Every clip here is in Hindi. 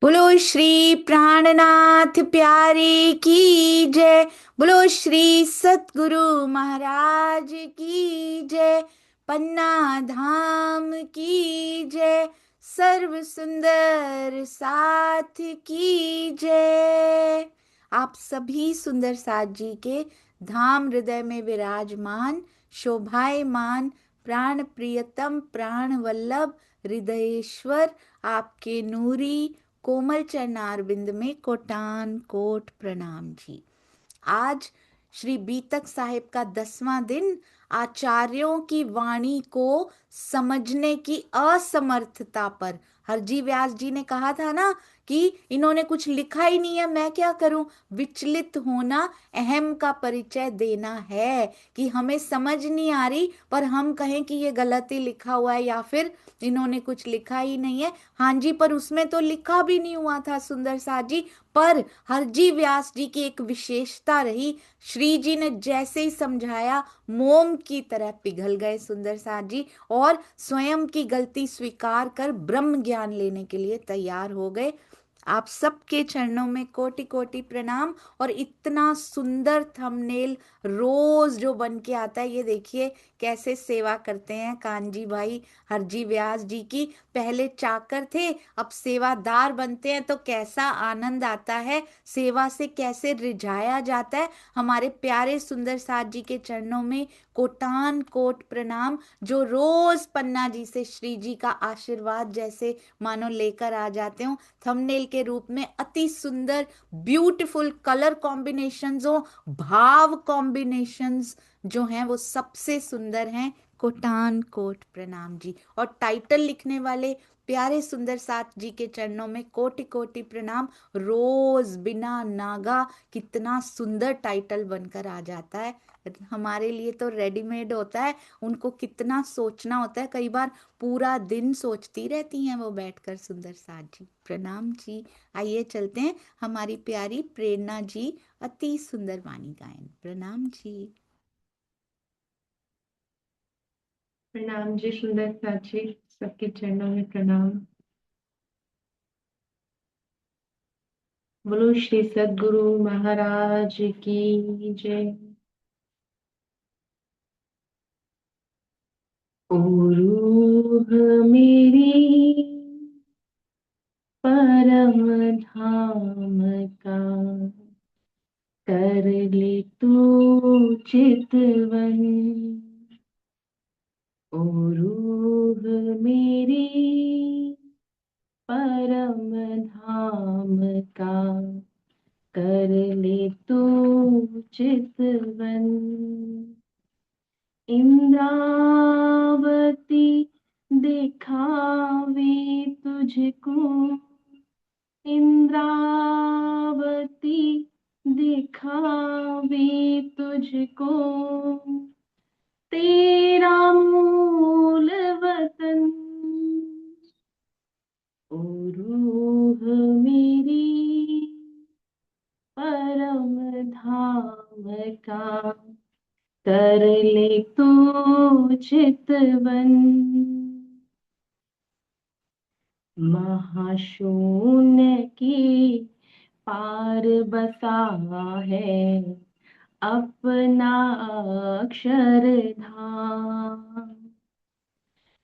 बोलो श्री प्राणनाथ प्यारे की जय। बोलो श्री सतगुरु महाराज की जय। पन्ना धाम की जय। सर्व सुंदर साथ की जय। आप सभी सुंदर साथ जी के धाम हृदय में विराजमान शोभायमान प्राण प्रियतम प्राण वल्लभ हृदयेश्वर आपके नूरी कोमल चरणारविंद में कोटान कोट प्रणाम जी। आज श्री बीतक साहिब का 10वां दिन। आचार्यों की वाणी को समझने की असमर्थता पर हरजी व्यास जी ने कहा था ना कि इन्होंने कुछ लिखा ही नहीं है, मैं क्या करूं। विचलित होना अहम का परिचय देना है कि हमें समझ नहीं आ रही पर हम कहें कि ये गलत ही लिखा हुआ है या फिर इन्होंने कुछ लिखा ही नहीं है। हाँ जी, पर उसमें तो लिखा भी नहीं हुआ था सुंदर सा जी। पर हरजी व्यास जी की एक विशेषता रही, श्री जी ने जैसे ही समझाया मोम की तरह पिघल गए सुंदर साथ जी और स्वयं की गलती स्वीकार कर ब्रह्म ज्ञान लेने के लिए तैयार हो गए। आप सबके चरणों में कोटि कोटि प्रणाम। और इतना सुंदर थंबनेल रोज जो बन के आता है, ये देखिए कैसे सेवा करते हैं कांजी भाई हरजी व्यास जी की। पहले चाकर थे, अब सेवादार बनते हैं तो कैसा आनंद आता है, सेवा से कैसे रिझाया जाता है। हमारे प्यारे सुंदर साथ जी के चरणों में कोटान कोट प्रणाम, जो रोज पन्ना जी से श्री जी का आशीर्वाद जैसे मानो लेकर आ जाते हो थंबनेल के रूप में। अति सुंदर ब्यूटीफुल कलर कॉम्बिनेशंस हो, भाव कॉम्बिनेशंस जो हैं वो सबसे सुंदर हैं। कोटान कोट प्रणाम जी। और टाइटल लिखने वाले प्यारे सुंदर साथ जी के चरणों में कोटि कोटि प्रणाम। रोज बिना नागा कितना सुंदर टाइटल बनकर आ जाता है। हमारे लिए तो रेडीमेड होता है, उनको कितना सोचना होता है। कई बार पूरा दिन सोचती रहती हैं वो बैठकर सुंदर साथ जी। प्रणाम जी। आइए चलते हैं, हमारी प्यारी प्रेरणा जी अति सुंदर वाणी गायन। प्रणाम जी। प्रणाम जी, सुंदर साची सबके चरणों में प्रणाम। बोलो श्री सद्गुरु महाराज की जय। ओ रूह मेरी परम धाम का, कर ले तू चितवन। ओ रूह मेरी परम धाम का, कर ले तू चितवन। इंद्रावती दिखावे तुझको, इंद्रावती दिखावे तुझको, तेरा मूल वतन। ओ रूह मेरी परम धाम का, कर ले तू चितवन। महाशून्य की पार बसा है अपना अक्षरधाम।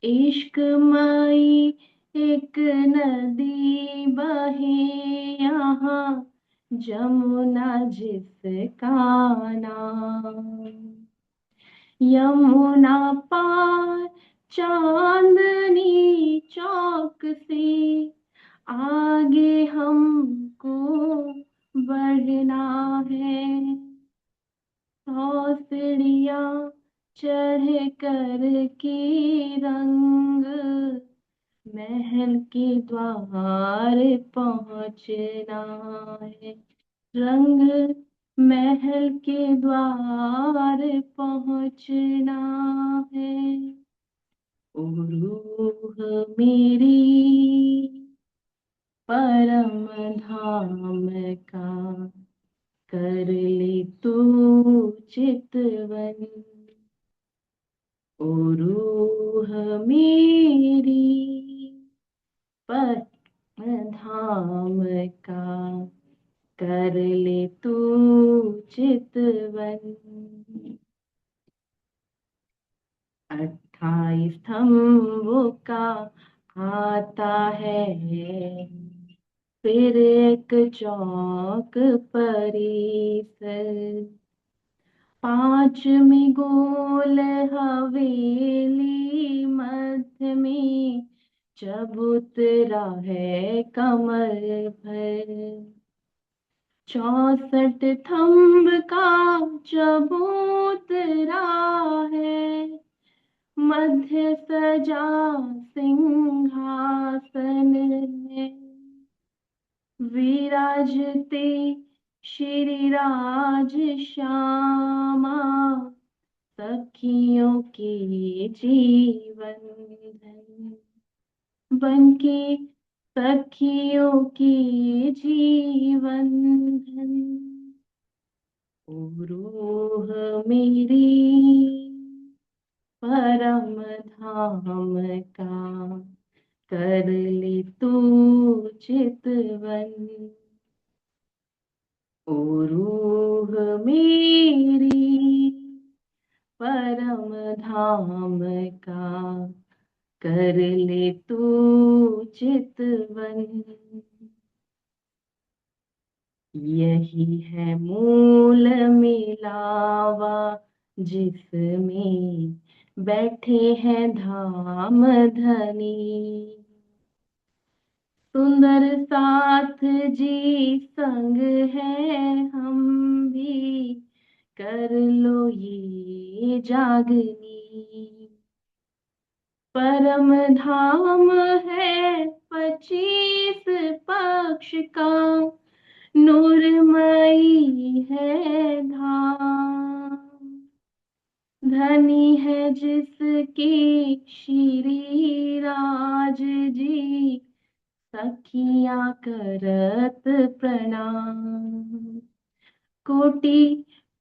इश्क मई एक नदी बहे यहाँ, जमुना जिसका नाम। यमुना पार चांदनी चौक से, आगे हमको बढ़ना है। सीढ़ियाँ चढ़ कर के रंग महल के द्वार पहुँचना है। रंग महल के द्वार पहुँचना है। ओ रूह मेरी परम धाम का, कर ले तू चितवन। ओ रूह मेरी परम धाम का कर ले तू चितवन। 28 स्तंभों का आता है फिर एक चौक परिसर। 5 में गोल हवेली मध्य में चबूतरा है कमर भर। 64 थंब का चबूतरा है मध्य सजा सिंहासन है। विराजते श्री राज श्यामा सखियों के जीवन धन। बनके सखियों के जीवन धन। ओ रूह मेरी परम धाम का कर ले तू चितवन। ओ रूह मेरी परम धाम का कर ले तू चितवन। यही है मूल मिलावा जिसमें बैठे हैं धाम धनी। सुंदर साथ जी संग है हम भी कर लो ये जागनी। परम धाम है 25 पक्ष का नूरमयी है धाम। धनी है जिसकी श्री राज जी सखियां करत प्रणाम। कोटि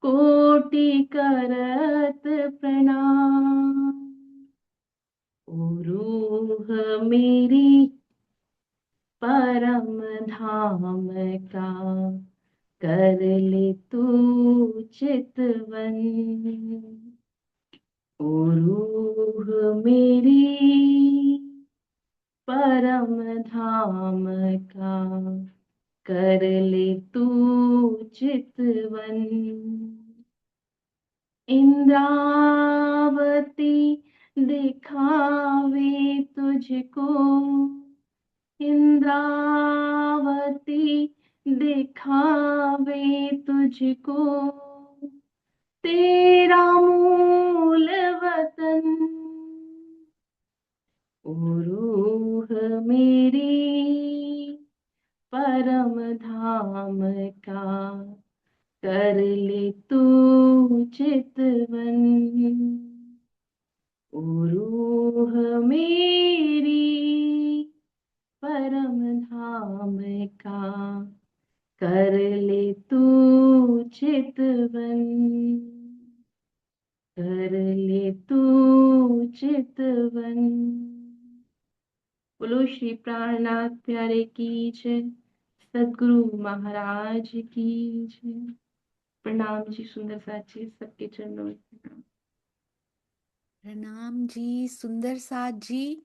कोटि करत प्रणाम। ओ रूह मेरी परम धाम का कर ले तू चितवन। ओ रूह मेरी परम धाम का कर ले तू चितवन। इंद्रावती दिखावे तुझको। इंद्रावती दिखावे तुझको तेरा मूल वतन। ओ रूह मेरी परम धाम का कर ले तू चितवन। ओ रूह मेरी परम धाम का कर ले तू चितवन। कर ले तू चितवन। बोलो श्री प्राणनाथ प्यारे की जय। सदगुरु महाराज की जय। प्रणाम जी सुंदर साची सबके चरणों में प्रणाम। प्रणाम जी सुंदर साथ जी।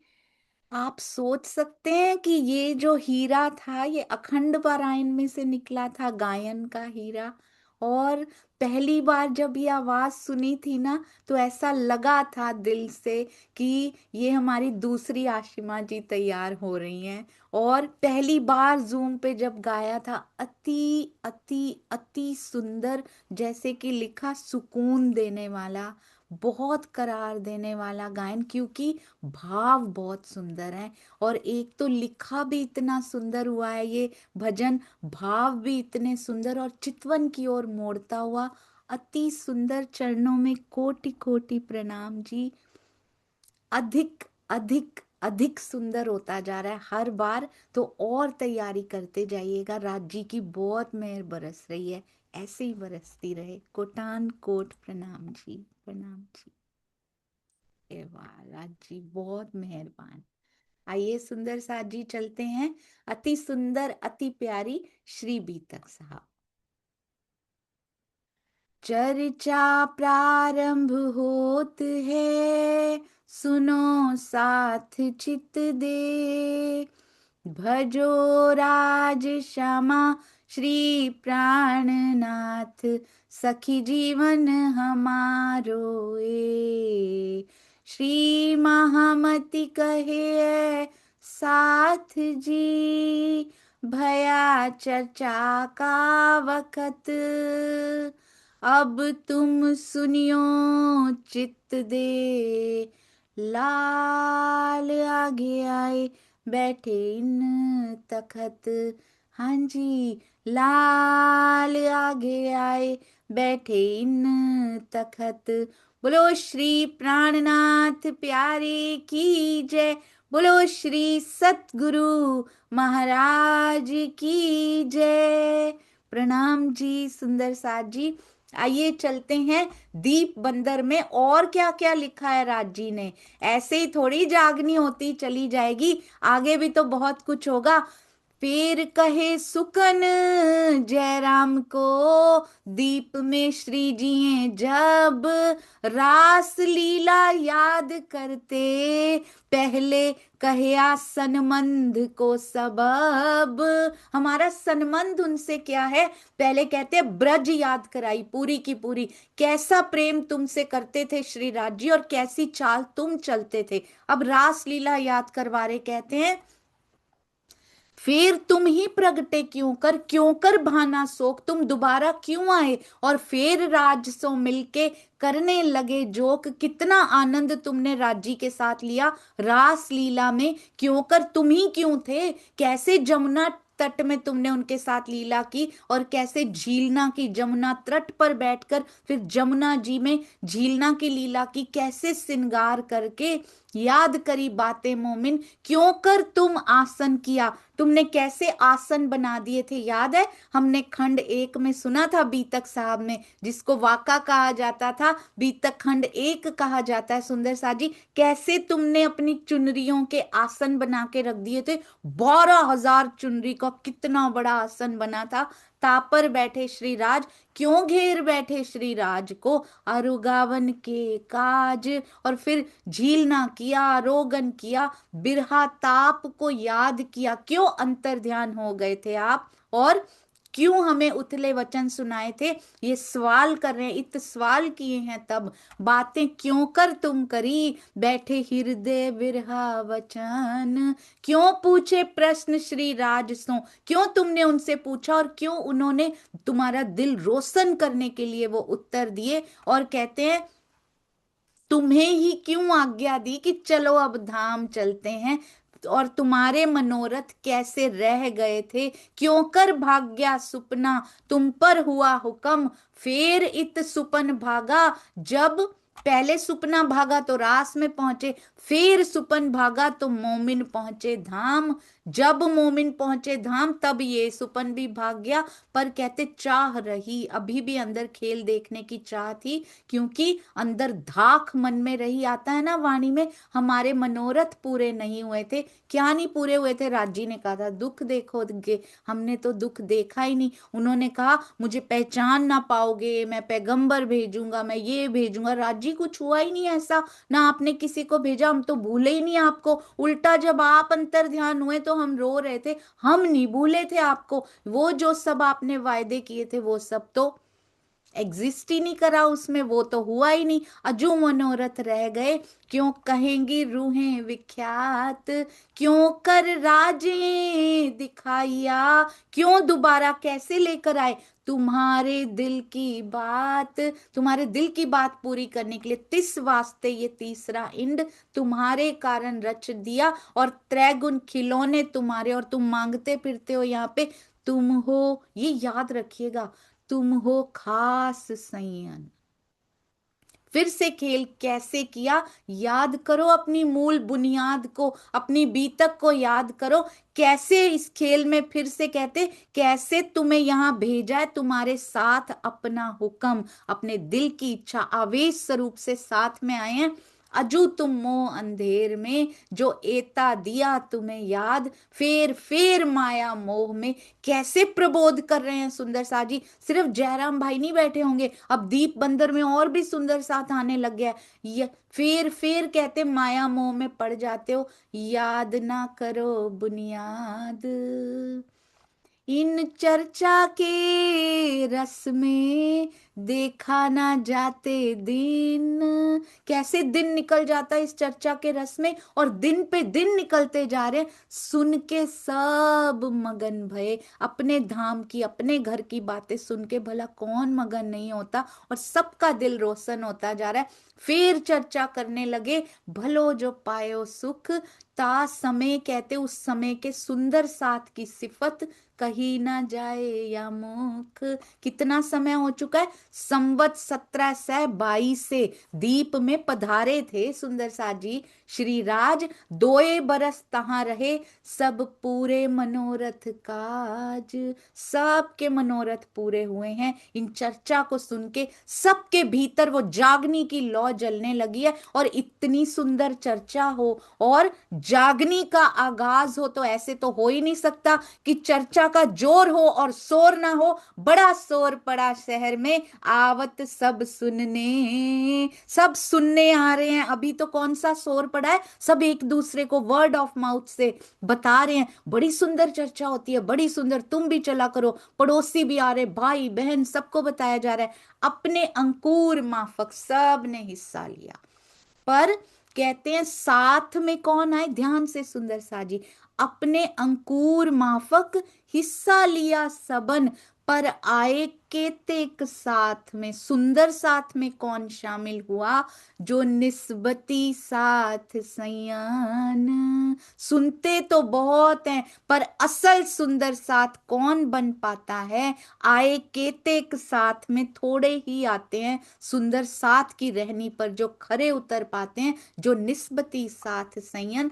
आप सोच सकते हैं कि ये जो हीरा था ये अखंड पारायण में से निकला था, गायन का हीरा। और पहली बार जब ये आवाज सुनी थी ना, तो ऐसा लगा था दिल से कि ये हमारी दूसरी आशिमा जी तैयार हो रही हैं। और पहली बार जूम पे जब गाया था, अति अति अति सुंदर, जैसे कि लिखा सुकून देने वाला, बहुत करार देने वाला गायन, क्योंकि भाव बहुत सुंदर है। और एक तो लिखा भी इतना सुंदर हुआ है ये भजन, भाव भी इतने सुंदर और चितवन की ओर मोड़ता हुआ, अति सुंदर। चरणों में कोटि कोटि प्रणाम जी। अधिक अधिक अधिक सुंदर होता जा रहा है हर बार, तो और तैयारी करते जाइएगा। राज जी की बहुत मेहर बरस रही है, ऐसे ही बरसती रहे। कोटान कोट प्रणाम जी, प्रणाम जी। ए वाह राज जी, बहुत मेहरबान। आइए सुंदर साथ जी चलते हैं अति सुंदर अति प्यारी श्री बीतक साहब। चर्चा प्रारंभ होत है, सुनो साथ चित दे। भजो राज श्यामा श्री प्राणनाथ, सखी जीवन हमारो ए। श्री महामति कहे साथ जी, भया चर्चा का वखत। अब तुम सुनियो चित्त दे, लाल आगे आए बैठे इन तखत। हाँ जी, लाल आगे आए बैठे इन तखत। बोलो श्री प्राणनाथ प्यारे की जय। बोलो श्री सतगुरु महाराज की जय। प्रणाम जी सुंदर साथ जी। आइए चलते हैं दीप बंदर में और क्या क्या लिखा है राज जी ने। ऐसे ही थोड़ी जागनी होती चली जाएगी, आगे भी तो बहुत कुछ होगा। फिर कहे सुकन जयराम को, दीप में श्री जी हैं जब। रास लीला याद करते, पहले कहे सनमंद को सबब। हमारा सनमंद उनसे क्या है, पहले कहते ब्रज याद कराई पूरी की पूरी। कैसा प्रेम तुमसे करते थे श्री राज जी, और कैसी चाल तुम चलते थे। अब रास लीला याद करवा रहे, कहते हैं फिर तुम ही प्रगटे क्यों कर भाना शोक, तुम दोबारा क्यों आए और फिर राज सो मिलके करने लगे जोक। कितना आनंद तुमने राजी के साथ लिया रास लीला में, क्यों कर तुम ही क्यों थे। कैसे जमुना तट में तुमने उनके साथ लीला की, और कैसे झीलना की, जमुना तट पर बैठकर फिर जमुना जी में झीलना की लीला की, कैसे श्रृंगार करके याद करी बातें मोमिन। क्यों कर तुम आसन किया, तुमने कैसे आसन बना दिए थे, याद है हमने खंड 1 में सुना था बीतक साहब में, जिसको वाका कहा जाता था, बीतक खंड 1 कहा जाता है। सुंदर सा जी, कैसे तुमने अपनी चुनरियों के आसन बना के रख दिए थे। 12,000 चुनरी का कितना बड़ा आसन बना था। तापर बैठे श्री राज, क्यों घेर बैठे श्री राज को, अरुगावन के काज। और फिर झीलना किया, रोगन किया, बिरहा ताप को याद किया। क्यों अंतर ध्यान हो गए थे आप, और क्यों हमें उथले वचन सुनाए थे। ये सवाल कर रहे हैं, इत सवाल किए हैं तब, बातें क्यों कर तुम करी, बैठे हृदय बिरहा वचन। क्यों पूछे प्रश्न श्री राज सो, क्यों तुमने उनसे पूछा और क्यों उन्होंने तुम्हारा दिल रोशन करने के लिए वो उत्तर दिए। और कहते हैं तुम्हें ही क्यों आज्ञा दी कि चलो अब धाम चलते हैं, और तुम्हारे मनोरथ कैसे रह गए थे। क्यों कर भाग्या सुपना तुम पर हुआ हुक्म, फेर इत सुपन भागा जब। पहले सुपना भागा तो रास में पहुंचे, फिर सुपन भागा तो मोमिन पहुंचे धाम। जब मोमिन पहुंचे धाम तब ये सुपन भी भाग गया। पर कहते चाह रही, अभी भी अंदर खेल देखने की चाह थी, क्योंकि अंदर धाक मन में रही। आता है ना वाणी में, हमारे मनोरथ पूरे नहीं हुए थे। क्या नहीं पूरे हुए थे, राजी ने कहा था दुख देखोगे, हमने तो दुख देखा ही नहीं। उन्होंने कहा मुझे पहचान ना पाओगे, मैं पैगंबर भेजूंगा, मैं ये भेजूंगा। राजी कुछ हुआ ही नहीं ऐसा, ना आपने किसी को भेजा, हम तो भूले ही नहीं आपको। उल्टा जब आप अंतर ध्यान हुए तो हम रो रहे थे, हम नहीं भूले थे आपको। वो जो सब आपने वायदे किए थे वो सब तो एग्जिस्ट ही नहीं करा उसमें, वो तो हुआ ही नहीं। अजू मनोरथ रह गए। क्यों कहेंगी रूहें विख्यात, क्यों कर राजें दिखाइया, क्यों दोबारा कैसे लेकर आए तुम्हारे दिल की बात। तुम्हारे दिल की बात पूरी करने के लिए तिस वास्ते ये तीसरा इंड तुम्हारे कारण रच दिया, और त्रैगुण खिलौने तुम्हारे, और तुम मांगते फिरते हो यहाँ पे। तुम हो, ये याद रखिएगा, तुम हो खास संयन। फिर से खेल कैसे किया, याद करो अपनी मूल बुनियाद को, अपनी बीतक को याद करो। कैसे इस खेल में फिर से कहते, कैसे तुम्हें यहां भेजा है तुम्हारे साथ अपना हुक्म, अपने दिल की इच्छा आवेश स्वरूप से साथ में आए हैं। अजू तुम मोह अंधेर में, जो एता दिया तुम्हें याद, फेर फेर माया मोह में। कैसे प्रबोध कर रहे हैं सुंदर सा जी। सिर्फ जयराम भाई नहीं बैठे होंगे, अब दीप बंदर में और भी सुंदर साथ आने लग गया है। ये फेर फेर कहते माया मोह में पड़ जाते हो, याद ना करो बुनियाद। इन चर्चा के रस में देखा ना जाते दिन। कैसे दिन निकल जाता है इस चर्चा के रस में, और दिन पे दिन निकलते जा रहे हैं। सुन के सब मगन भये, अपने धाम की अपने घर की बातें सुन के भला कौन मगन नहीं होता, और सबका दिल रोशन होता जा रहा है। फिर चर्चा करने लगे, भलो जो पायो सुख, ता समय कहते उस समय के सुंदर साथ की सिफत, कही ना जाए या मुख। कितना समय हो चुका है, संवत 1722 से दीप में पधारे थे सुंदर सा जी श्री राज। दोए बरस तहां रहे, सब पूरे मनोरथ काज। सबके मनोरथ पूरे हुए हैं इन चर्चा को सुन के। सबके भीतर वो जागनी की लौ जलने लगी है, और इतनी सुंदर चर्चा हो और जागनी का आगाज हो, तो ऐसे तो हो ही नहीं सकता कि चर्चा का जोर हो और शोर ना हो। बड़ा शोर पड़ा शहर में, आवत सब सुनने। सब सुनने आ रहे हैं। अभी तो कौन सा शोर पड़ा है, सब एक दूसरे को वर्ड ऑफ माउथ से बता रहे हैं, बड़ी सुंदर चर्चा होती है, बड़ी सुंदर, तुम भी चला करो। पड़ोसी भी आ रहे, भाई बहन सबको बताया जा रहा है। अपने अंकुर माफक सब ने हिस्सा लिया। पर कहते हैं साथ में कौन आए, ध्यान से सुंदर साजी। अपने अंकुर माफक हिस्सा लिया सबन, पर आए केतेक साथ में। सुंदर साथ में कौन शामिल हुआ, जो निस्बती साथ सयान। सुनते तो बहुत हैं, पर असल सुंदर साथ कौन बन पाता है। आए केतेक साथ में, थोड़े ही आते हैं सुंदर साथ की रहनी पर जो खरे उतर पाते हैं, जो निस्बती साथ संयन।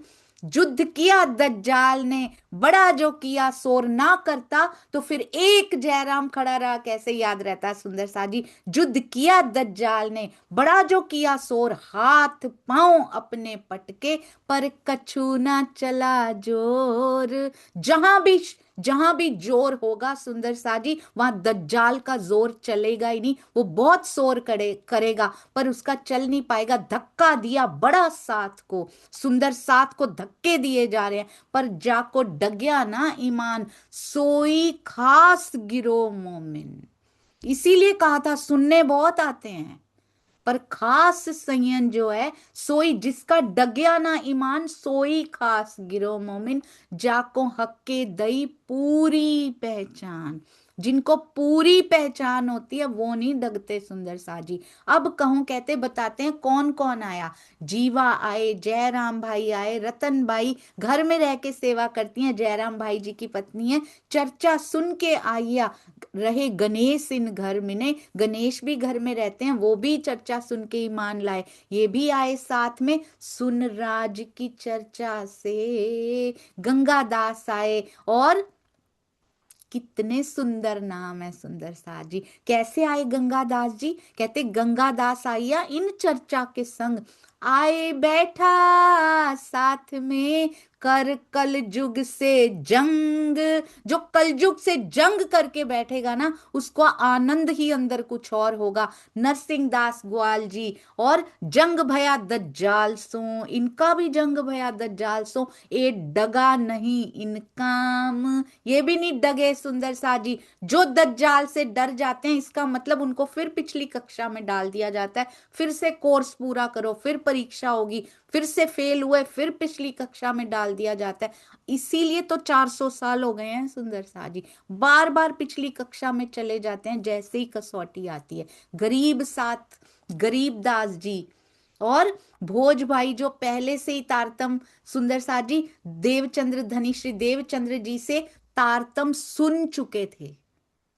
युद्ध किया दज्जाल ने, बड़ा जो किया शोर ना करता, तो फिर एक जयराम खड़ा रहा, कैसे याद रहता सुंदर सा जी। युद्ध किया दज्जाल ने, बड़ा जो किया शोर, हाथ पांव अपने पटके, पर कछु ना चला जोर। जहां भी जोर होगा सुंदर साजी, वहां दज्जाल का जोर चलेगा ही नहीं। वो बहुत शोर करेगा, पर उसका चल नहीं पाएगा। धक्का दिया बड़ा साथ को, सुंदर साथ को धक्के दिए जा रहे हैं, पर जाको डगया ना ईमान, सोई खास गिरो मोमिन। इसीलिए कहा था सुनने बहुत आते हैं, पर खास संयन जो है, सोई जिसका डगया ना ईमान, सोई खास गिरो मोमिन। जाको हक्के दई पूरी पहचान। जिनको पूरी पहचान होती है वो नहीं डगते सुंदर साजी। अब कहूं कहते बताते हैं कौन कौन आया। जीवा आए, जयराम भाई आए, रतन बाई घर में रह के सेवा करती हैं, जयराम भाई जी की पत्नी है। चर्चा सुन के आइया रहे गणेश इन घर में ने, गणेश भी घर में रहते हैं, वो भी चर्चा सुन के ईमान लाए। ये भी आए साथ में, सुन राज की चर्चा से। गंगादास आए, और कितने सुंदर नाम है सुंदर सा जी। कैसे आए गंगादास जी, कहते गंगादास आइया इन चर्चा के संग, आए बैठा साथ में, कर कल युग से जंग। जो कल युग से जंग करके बैठेगा ना, उसको आनंद ही अंदर कुछ और होगा। नरसिंह दास ग्वाल जी, और जंग भया दज्जाल सो, इनका भी जंग भया दज्जाल सो, ए डगा नहीं इन काम। ये भी नहीं डगे सुंदर सा जी। जो दज्जाल से डर जाते हैं, इसका मतलब उनको फिर पिछली कक्षा में डाल दिया जाता है, फिर से कोर्स पूरा करो, फिर परीक्षा होगी, फिर से फेल हुए, फिर पिछली कक्षा में डाल दिया जाता है। इसीलिए तो 400 साल हो गए हैं सुंदर सा जी, बार बार पिछली कक्षा में चले जाते हैं जैसे ही कसौटी आती है। गरीब साथ गरीब दास जी और भोज भाई, जो पहले से ही तारतम सुंदर सा जी देवचंद्र धनी श्री देवचंद्र जी से तारतम सुन चुके थे,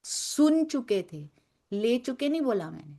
सुन चुके थे, ले चुके नहीं बोला मैंने।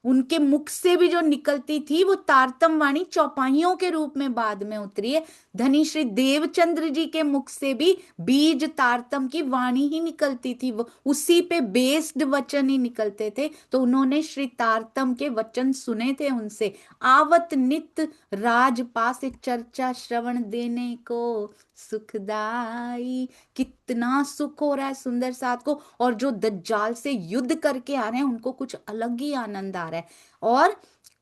उनके मुख से भी जो निकलती थी वो तारतम वाणी चौपाइयों के रूप में बाद में उतरी है। धनी श्री देवचंद्र जी के मुख से भी बीज तारतम की वाणी ही निकलती थी, वो उसी पे बेस्ड वचन ही निकलते थे। तो उन्होंने श्री तारतम के वचन सुने थे उनसे। आवत नित राजपास चर्चा श्रवण देने को सुखदाई। कितना सुख हो रहा है सुंदर साथ को, और जो दज्जाल से युद्ध करके आ रहे हैं उनको कुछ अलग ही आनंद आ रहा है। और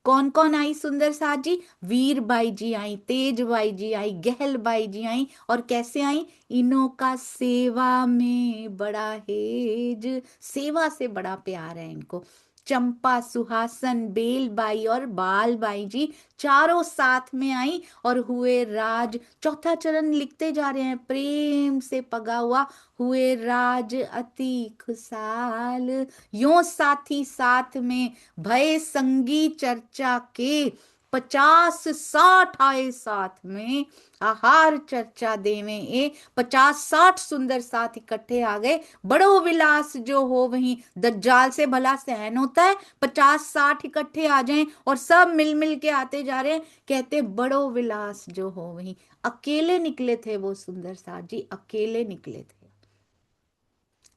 कौन कौन आई सुंदर साथ जी? वीर बाई जी आई, तेज बाई जी आई, गहल बाई जी आई। और कैसे आई? इनों का सेवा में बड़ा हेज, सेवा से बड़ा प्यार है इनको। चंपा, सुहासन, बेल बाई और बाल बाई जी चारों साथ में आई और हुए राज। चौथा चरण लिखते जा रहे हैं, प्रेम से पगा हुआ हुए राज अति खुशहाल। यो साथी साथ में भय संगी चर्चा के, 50-60 आए साथ में आहार चर्चा देवे ए। 50-60 सुंदर साथ इकट्ठे आ गए। बड़ो विलास जो हो वहीं दज्जाल से भला सहन होता है? 50-60 इकट्ठे आ जाएं और सब मिल मिल के आते जा रहे हैं, कहते बड़ो विलास जो हो वहीं। अकेले निकले थे वो सुंदर साथ जी, अकेले निकले थे।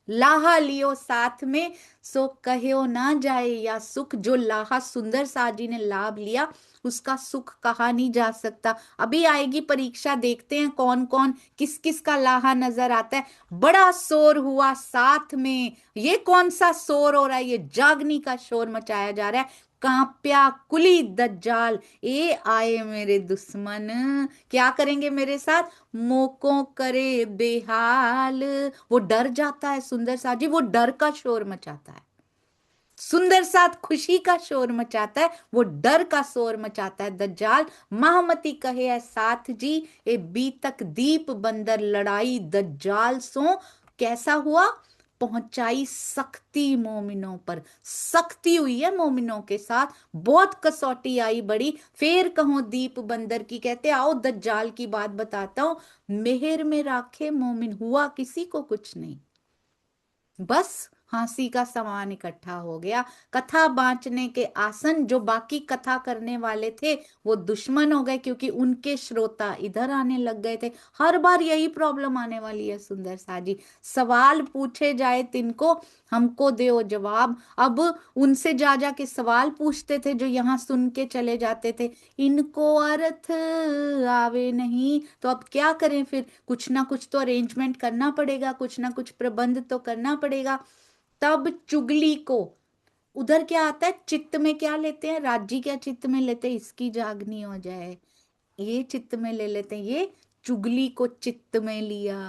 लाहा लियो साथ में सो कहो ना जाए या सुख। जो लाहा सुंदर साथ जी ने लाभ लिया उसका सुख कहा नहीं जा सकता। अभी आएगी परीक्षा, देखते हैं कौन कौन किस किस का लाहा नजर आता है। बड़ा शोर हुआ साथ में, ये कौन सा शोर हो रहा है? ये जागनी का शोर मचाया जा रहा है। कांप्या कुली दज्जाल, ए आए मेरे दुश्मन, क्या करेंगे मेरे साथ? मोको करे बेहाल। वो डर जाता है सुंदर साथ जी, वो डर का शोर मचाता है। सुंदर साथ खुशी का शोर मचाता है, वो डर का शोर मचाता है दज्जाल। महामती कहे है साथ जी, ए बीतक दीप बंदर लड़ाई दज्जाल सो। कैसा हुआ? पहुंचाई सख्ती मोमिनों पर, सख्ती हुई है मोमिनों के साथ, बहुत कसौटी आई बड़ी। फिर कहो दीप बंदर की, कहते आओ दज्जाल की बात बताता हूं। मेहर में राखे मोमिन, हुआ किसी को कुछ नहीं, बस हंसी का सामान इकट्ठा हो गया। कथा बांचने के आसन, जो बाकी कथा करने वाले थे वो दुश्मन हो गए, क्योंकि उनके श्रोता इधर आने लग गए थे। हर बार यही प्रॉब्लम आने वाली है सुंदर साजी, सवाल पूछे जाए तिनको हमको दो जवाब। अब उनसे जा जा के सवाल पूछते थे जो यहाँ सुन के चले जाते थे, इनको अर्थ आवे नहीं। तो अब क्या करें फिर? कुछ ना कुछ तो अरेंजमेंट करना पड़ेगा, कुछ ना कुछ प्रबंध तो करना पड़ेगा। तब चुगली को, उधर क्या आता है चित्त में, क्या लेते हैं राज्य, क्या चित्त में लेते हैं इसकी जागनी हो जाए, ये चित्त में ले लेते हैं। ये चुगली को चित्त में लिया।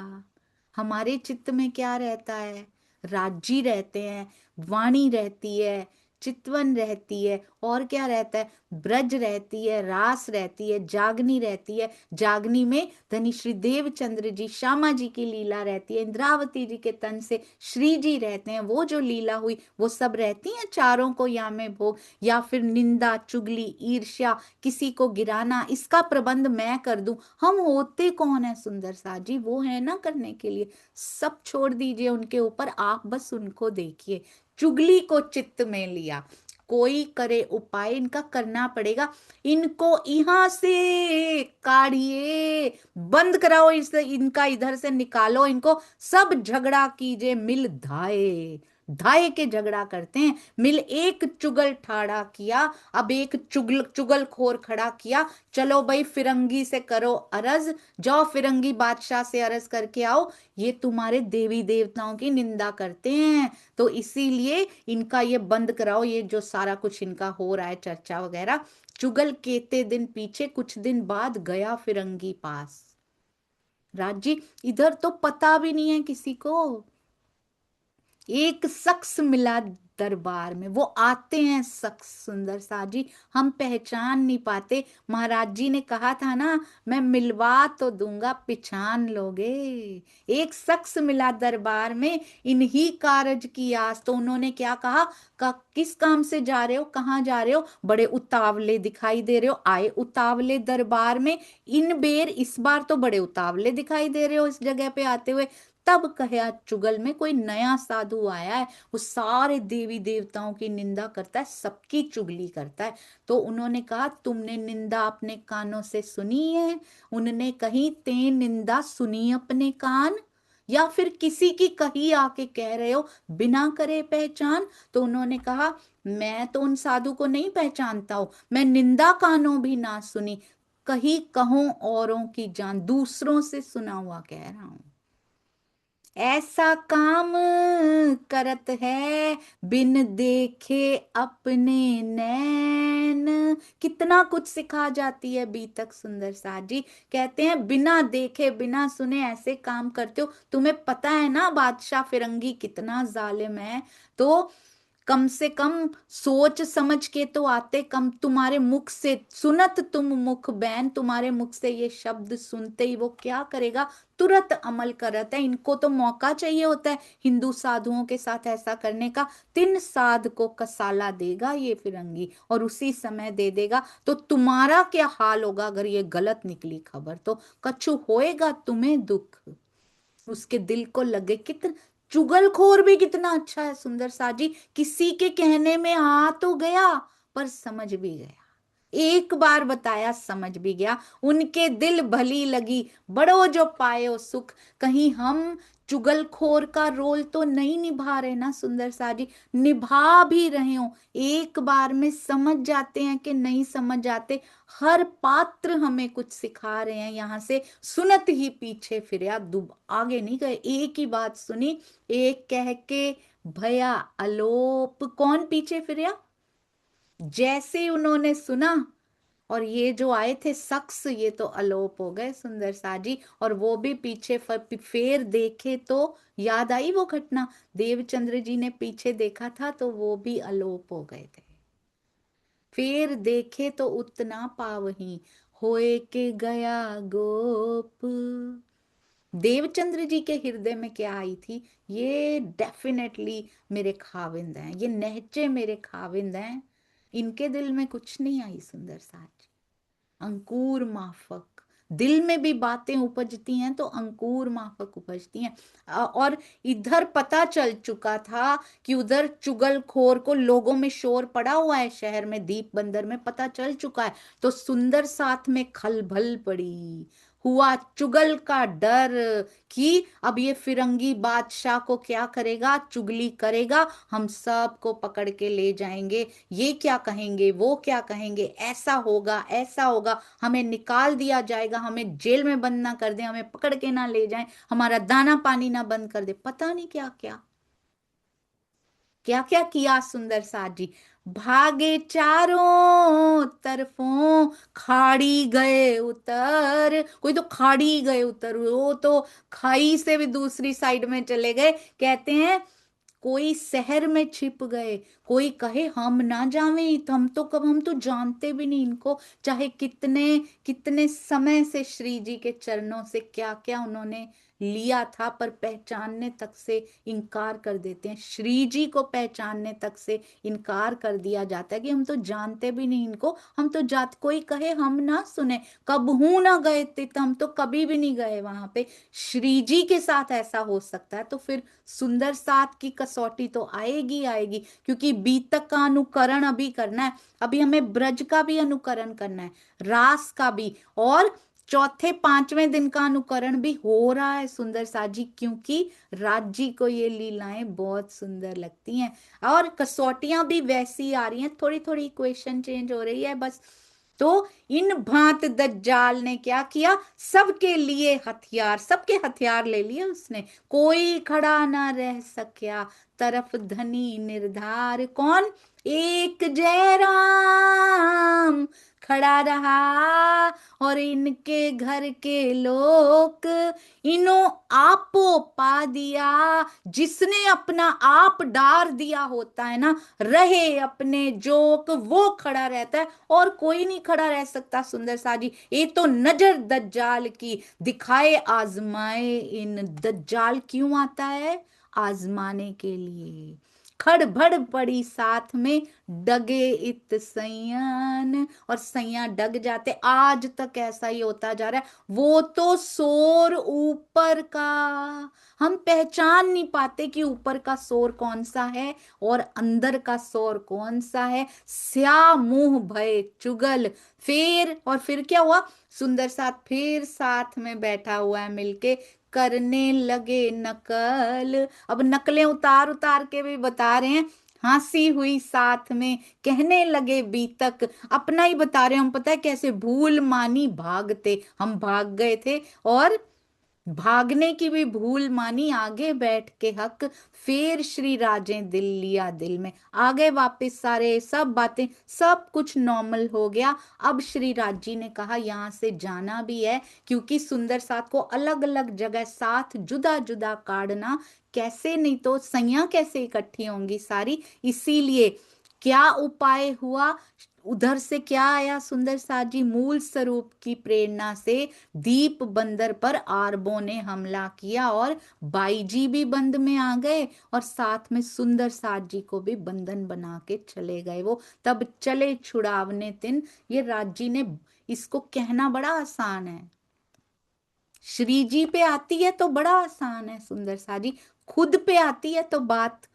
हमारे चित्त में क्या रहता है? राज्य रहते हैं, वाणी रहती है, चितवन रहती है, और क्या रहता है? ब्रज रहती है, रास रहती है, जागनी रहती है। जागनी में धनी श्री देवचंद्र जी, श्यामा जी की लीला रहती है, इंद्रावती जी के तन से श्री जी रहते हैं। वो जो लीला हुई वो सब रहती है चारों को या में भोग। या फिर निंदा, चुगली, ईर्ष्या, किसी को गिराना, इसका प्रबंध मैं कर दूं। हम होते कौन है सुंदर सा जी? वो है ना करने के लिए। सब छोड़ दीजिए उनके ऊपर, आप बस उनको देखिए। चुगली को चित्त में लिया, कोई करे उपाय, इनका करना पड़ेगा। इनको यहां से काढ़िए, बंद कराओ, इसे इनका इधर से निकालो इनको। सब झगड़ा कीजिए मिल धाये, धाये के झगड़ा करते हैं। मिल एक चुगल ठाड़ा किया, अब एक चुगलखोर खड़ा किया। चलो भाई फिरंगी से करो अरज, जाओ फिरंगी बादशाह से अरज करके आओ, ये तुम्हारे देवी देवताओं की निंदा करते हैं, तो इसीलिए इनका ये बंद कराओ, ये जो सारा कुछ इनका हो रहा है चर्चा वगैरह। चुगल केते दिन पीछे, कुछ दिन बाद गया फिरंगी पास। राजी इधर तो पता भी नहीं है किसी को, एक शख्स मिला दरबार में, वो आते हैं शख्स सुंदर साजी, हम पहचान नहीं पाते। महाराज जी ने कहा था ना, मैं मिलवा तो दूंगा पहचान लोगे। एक शख्स मिला दरबार में, इन्हीं कारज की आस। तो उन्होंने क्या कहा, किस काम से जा रहे हो, कहाँ जा रहे हो? बड़े उतावले दिखाई दे रहे हो, आए उतावले दरबार में। इन बेर इस बार तो बड़े उतावले दिखाई दे रहे हो इस जगह पे आते हुए। तब कहा चुगल में कोई नया साधु आया है, वो सारे देवी देवी देवताओं की निंदा करता है, सबकी चुगली करता है। तो उन्होंने कहा तुमने निंदा अपने कानों से सुनी है? उनने कही ते निंदा सुनी अपने कान, या फिर किसी की कही आके कह रहे हो बिना करे पहचान? तो उन्होंने कहा मैं तो उन साधु को नहीं पहचानता हूं, मैं निंदा कानों भी ना सुनी, कही कहूं औरों की जान, दूसरों से सुना हुआ कह रहा हूं। ऐसा काम करत है बिन देखे अपने नैन। कितना कुछ सिखा जाती है बीतक सुंदर साथ जी। कहते हैं बिना देखे बिना सुने ऐसे काम करते हो, तुम्हें पता है ना बादशाह फिरंगी कितना जालिम है, तो कम से कम सोच समझ के तो आते, कम तुम्हारे मुख से सुनत तुम मुख बैन, तुम्हारे मुख से ये शब्द सुनते ही वो क्या करेगा, तुरंत अमल करता है। इनको तो मौका चाहिए होता है हिंदू साधुओं के साथ ऐसा करने का, 3 साध को कसाला देगा ये फिरंगी और उसी समय दे देगा। तो तुम्हारा क्या हाल होगा अगर ये गलत निकली खबर, तो कछु होएगा तुम्हें दुख, उसके दिल को लगे। कितना चुगलखोर भी कितना अच्छा है सुंदर सा जी, किसी के कहने में आ तो गया पर समझ भी गया, एक बार बताया समझ भी गया, उनके दिल भली लगी बड़ो जो पायो सुख। कहीं हम चुगलखोर का रोल तो नहीं निभा रहे ना सुंदर सा जी, निभा भी रहे हो, एक बार में समझ जाते हैं कि नहीं समझ जाते। हर पात्र हमें कुछ सिखा रहे हैं, यहां से सुनत ही पीछे फिर दुब आगे नहीं गए, एक ही बात सुनी, एक कह के भया अलोप। कौन पीछे फिर? जैसे उन्होंने सुना और ये जो आए थे शख्स ये तो अलोप हो गए सुंदर साजी, और वो भी पीछे फेर देखे तो याद आई वो घटना, देवचंद्र जी ने पीछे देखा था तो वो भी अलोप हो गए थे। फेर देखे तो उतना पावही होए के गया गोप। देवचंद्र जी के हृदय में क्या आई थी, ये डेफिनेटली मेरे खाविंद हैं, ये नहचे मेरे खाविंद हैं, इनके दिल में कुछ नहीं आई सुंदर साज। अंकुर माफक दिल में भी बातें उपजती हैं तो अंकुर माफक उपजती हैं। और इधर पता चल चुका था कि उधर चुगलखोर को, लोगों में शोर पड़ा हुआ है शहर में, दीप बंदर में पता चल चुका है, तो सुंदर साथ में खलबल पड़ी, हुआ चुगल का डर कि अब ये फिरंगी बादशाह को क्या करेगा, चुगली करेगा, हम सब को पकड़ के ले जाएंगे, ये क्या कहेंगे वो क्या कहेंगे, ऐसा होगा, हमें निकाल दिया जाएगा, हमें जेल में बंद ना कर दे, हमें पकड़ के ना ले जाएं, हमारा दाना पानी ना बंद कर दे, पता नहीं क्या क्या क्या क्या किया सुंदर साथ जी। भागे चारों तरफों खाड़ी गए उतर, कोई तो खाड़ी गए उतर, वो तो खाई से भी दूसरी साइड में चले गए। कहते हैं कोई शहर में छिप गए, कोई कहे हम ना जावें, तो हम तो कब, हम तो जानते भी नहीं इनको, चाहे कितने कितने समय से श्री जी के चरणों से क्या क्या उन्होंने लिया था, पर पहचानने तक से इनकार कर देते हैं, श्री जी को पहचानने तक से इनकार कर दिया जाता है कि हम तो जानते भी नहीं इनको, हम तो जात, कोई कहे हम ना सुने, कब हूं ना गए थे, हम तो कभी भी नहीं गए वहां पे, श्री जी के साथ ऐसा हो सकता है, तो फिर सुंदर साथ की कसौटी तो आएगी आएगी, क्योंकि बीतक का अनुकरण अभी करना है, अभी हमें ब्रज का भी अनुकरण करना है, रास का भी, और चौथे पांचवें दिन का अनुकरण भी हो रहा है सुंदर साजी, क्योंकि राज जी को ये लीलाएं बहुत सुंदर लगती हैं, और कसौटियां भी वैसी आ रही हैं, थोड़ी थोड़ी इक्वेशन चेंज हो रही है बस। तो इन भांत दज्जाल ने क्या किया, सबके लिए हथियार, सबके हथियार ले लिए उसने, कोई खड़ा ना रह सकिया, तरफ धनी निर्धार, कौन, एक जय राम खड़ा रहा, और इनके घर के लोग इनो आपो पा दिया, जिसने अपना आप डार दिया होता है ना, रहे अपने जोक, वो खड़ा रहता है, और कोई नहीं खड़ा रह सकता सुंदर साजी। ये तो नजर दज्जाल की दिखाए आजमाए, इन दज्जाल क्यों आता है, आजमाने के लिए, खड़बड़ पड़ी साथ में, डगे इत सैयन। और सैया डग जाते, आज तक ऐसा ही होता जा रहा है। वो तो शोर ऊपर का, हम पहचान नहीं पाते कि ऊपर का शोर कौन सा है और अंदर का शोर कौन सा है। स्या मुंह भय चुगल। फिर क्या हुआ, सुंदर साथ फिर साथ में बैठा हुआ है मिलके, करने लगे नकल। अब नकलें उतार उतार के भी बता रहे हैं, हंसी हुई साथ में, कहने लगे बीतक। अपना ही बता रहे हैं हम, पता है कैसे, भूल मानी भागते, हम भाग गए थे और भागने की भी भूल मानी, आगे बैठ के हक। फिर श्री राजे दिल लिया दिल में, आ गए वापस सारे, सब बातें, सब कुछ नॉर्मल हो गया। अब श्री राज जी ने कहा यहाँ से जाना भी है, क्योंकि सुंदर साथ को अलग अलग जगह साथ जुदा जुदा काटना कैसे, नहीं तो सैया कैसे इकट्ठी होंगी सारी। इसीलिए क्या उपाय हुआ, उधर से क्या आया, सुंदर साथ जी मूल स्वरूप की प्रेरणा से दीप बंदर पर आरबों ने हमला किया और बाईजी भी बंद में आ गए और साथ में सुंदर साथ जी को भी बंधन बना के चले गए वो। तब चले छुड़ावने तिन, ये राजी ने, इसको कहना बड़ा आसान है, श्री जी पे आती है तो बड़ा आसान है, सुंदर सा जी खुद पे आती है तो बात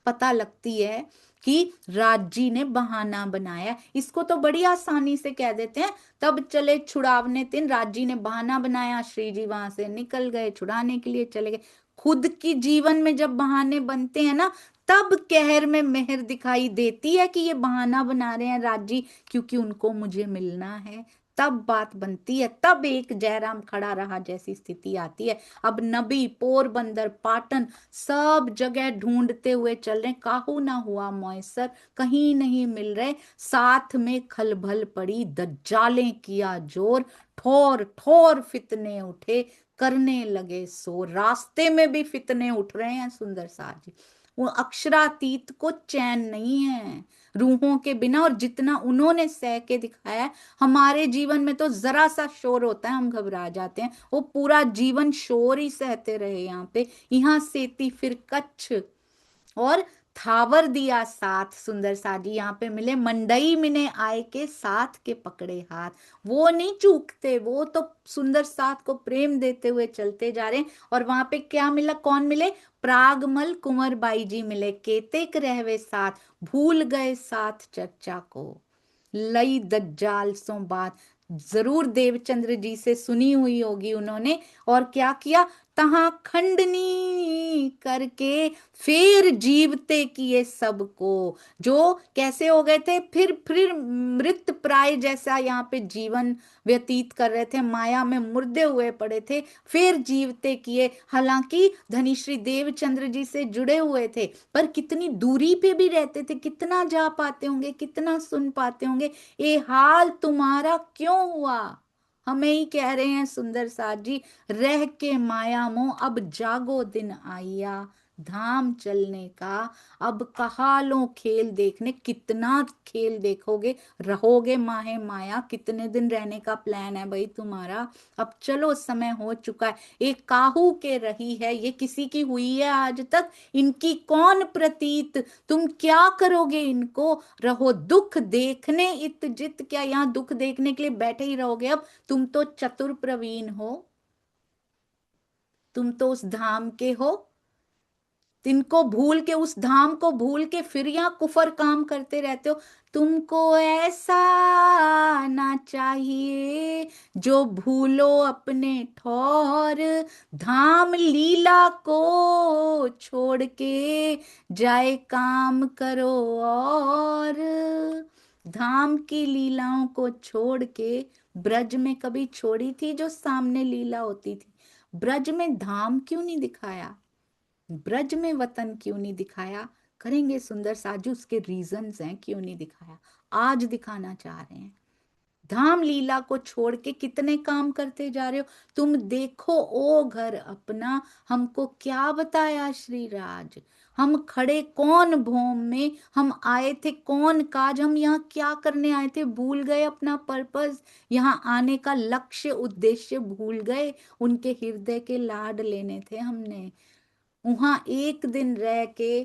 पता लगती है कि राज जी ने बहाना बनाया। इसको तो बड़ी आसानी से कह देते हैं, तब चले छुड़ावने तिन, राज जी ने बहाना बनाया, श्री जी वहां से निकल गए, छुड़ाने के लिए चले गए। खुद की जीवन में जब बहाने बनते हैं ना, तब कहर में मेहर दिखाई देती है कि ये बहाना बना रहे हैं राज जी, क्योंकि उनको मुझे मिलना है। तब बात बनती है, तब एक जयराम खड़ा रहा जैसी स्थिति आती है। अब नबी, पोरबंदर, पाटन, सब जगह ढूंढते हुए चल रहे, काहू ना हुआ मौसर, कहीं नहीं मिल रहे। साथ में खलबल पड़ी, दज्जालें किया जोर, ठोर ठोर फितने उठे, करने लगे शोर। रास्ते में भी फितने उठ रहे हैं सुंदर साथ जी, वो अक्षरातीत को चैन नहीं है रूहों के बिना। और जितना उन्होंने सह के दिखाया है, हमारे जीवन में तो जरा सा शोर होता है हम घबरा जाते हैं, वो पूरा जीवन शोर ही सहते रहे यहाँ पे। यहाँ सेती फिर कच्छ और थावर दिया साथ, सुंदर साजी यहाँ पे मिले, मंडई मिने आए के साथ के पकड़े हाथ। वो नहीं चूकते, वो तो सुंदर साथ को प्रेम देते हुए चलते जा रहे हैं। और वहां पे क्या मिला, कौन मिले, प्रागमल कुंवर बाई जी मिले, केतेक रहवे साथ, भूल गए साथ चर्चा को, लई दज्जाल सो बात। जरूर देवचंद्र जी से सुनी हुई होगी उन्होंने। और क्या किया, तहां खंडनी करके फिर जीवते किए सबको। जो कैसे हो गए थे, फिर मृत प्राय जैसा यहाँ पे जीवन व्यतीत कर रहे थे, माया में मुर्दे हुए पड़े थे, फिर जीवते किए। हालांकि धनीश्री देवचंद्र जी से जुड़े हुए थे, पर कितनी दूरी पे भी रहते थे, कितना जा पाते होंगे, कितना सुन पाते होंगे। ये हाल तुम्हारा क्यों हुआ, हमें ही कह रहे हैं सुंदर साथ जी, रह के माया मोह अब जागो दिन आइया, धाम चलने का अब कहा लो खेल देखने। कितना खेल देखोगे, रहोगे माहे माया, कितने दिन रहने का प्लान है भाई तुम्हारा। अब चलो समय हो चुका है, एक काहू के रही है, ये किसी की हुई है आज तक, इनकी कौन प्रतीत, तुम क्या करोगे इनको, रहो दुख देखने इत जित। क्या यहाँ दुख देखने के लिए बैठे ही रहोगे, अब तुम तो चतुर प्रवीण हो, तुम तो उस धाम के हो, तिनको भूल के, उस धाम को भूल के फिर यहाँ कुफर काम करते रहते हो। तुमको ऐसा ना चाहिए जो भूलो अपने ठौर, धाम लीला को छोड़ के जाए काम करो और। धाम की लीलाओं को छोड़ के, ब्रज में कभी छोड़ी थी जो सामने लीला होती थी, ब्रज में धाम क्यों नहीं दिखाया, ब्रज में वतन क्यों नहीं दिखाया। करेंगे सुंदर साजू, उसके रीजंस हैं क्यों नहीं दिखाया, आज दिखाना चाह रहे हैं। धाम लीला को छोड़ के कितने काम करते जा रहे हो, तुम देखो ओ घर अपना, हमको क्या बताया श्री राज, हम खड़े कौन भोम में, हम आए थे कौन काज, हम यहाँ क्या करने आए थे, भूल गए अपना पर्पस, यहाँ आने का लक्ष्य उद्देश्य भूल गए, उनके हृदय के लाड लेने थे हमने। वहां एक दिन रह के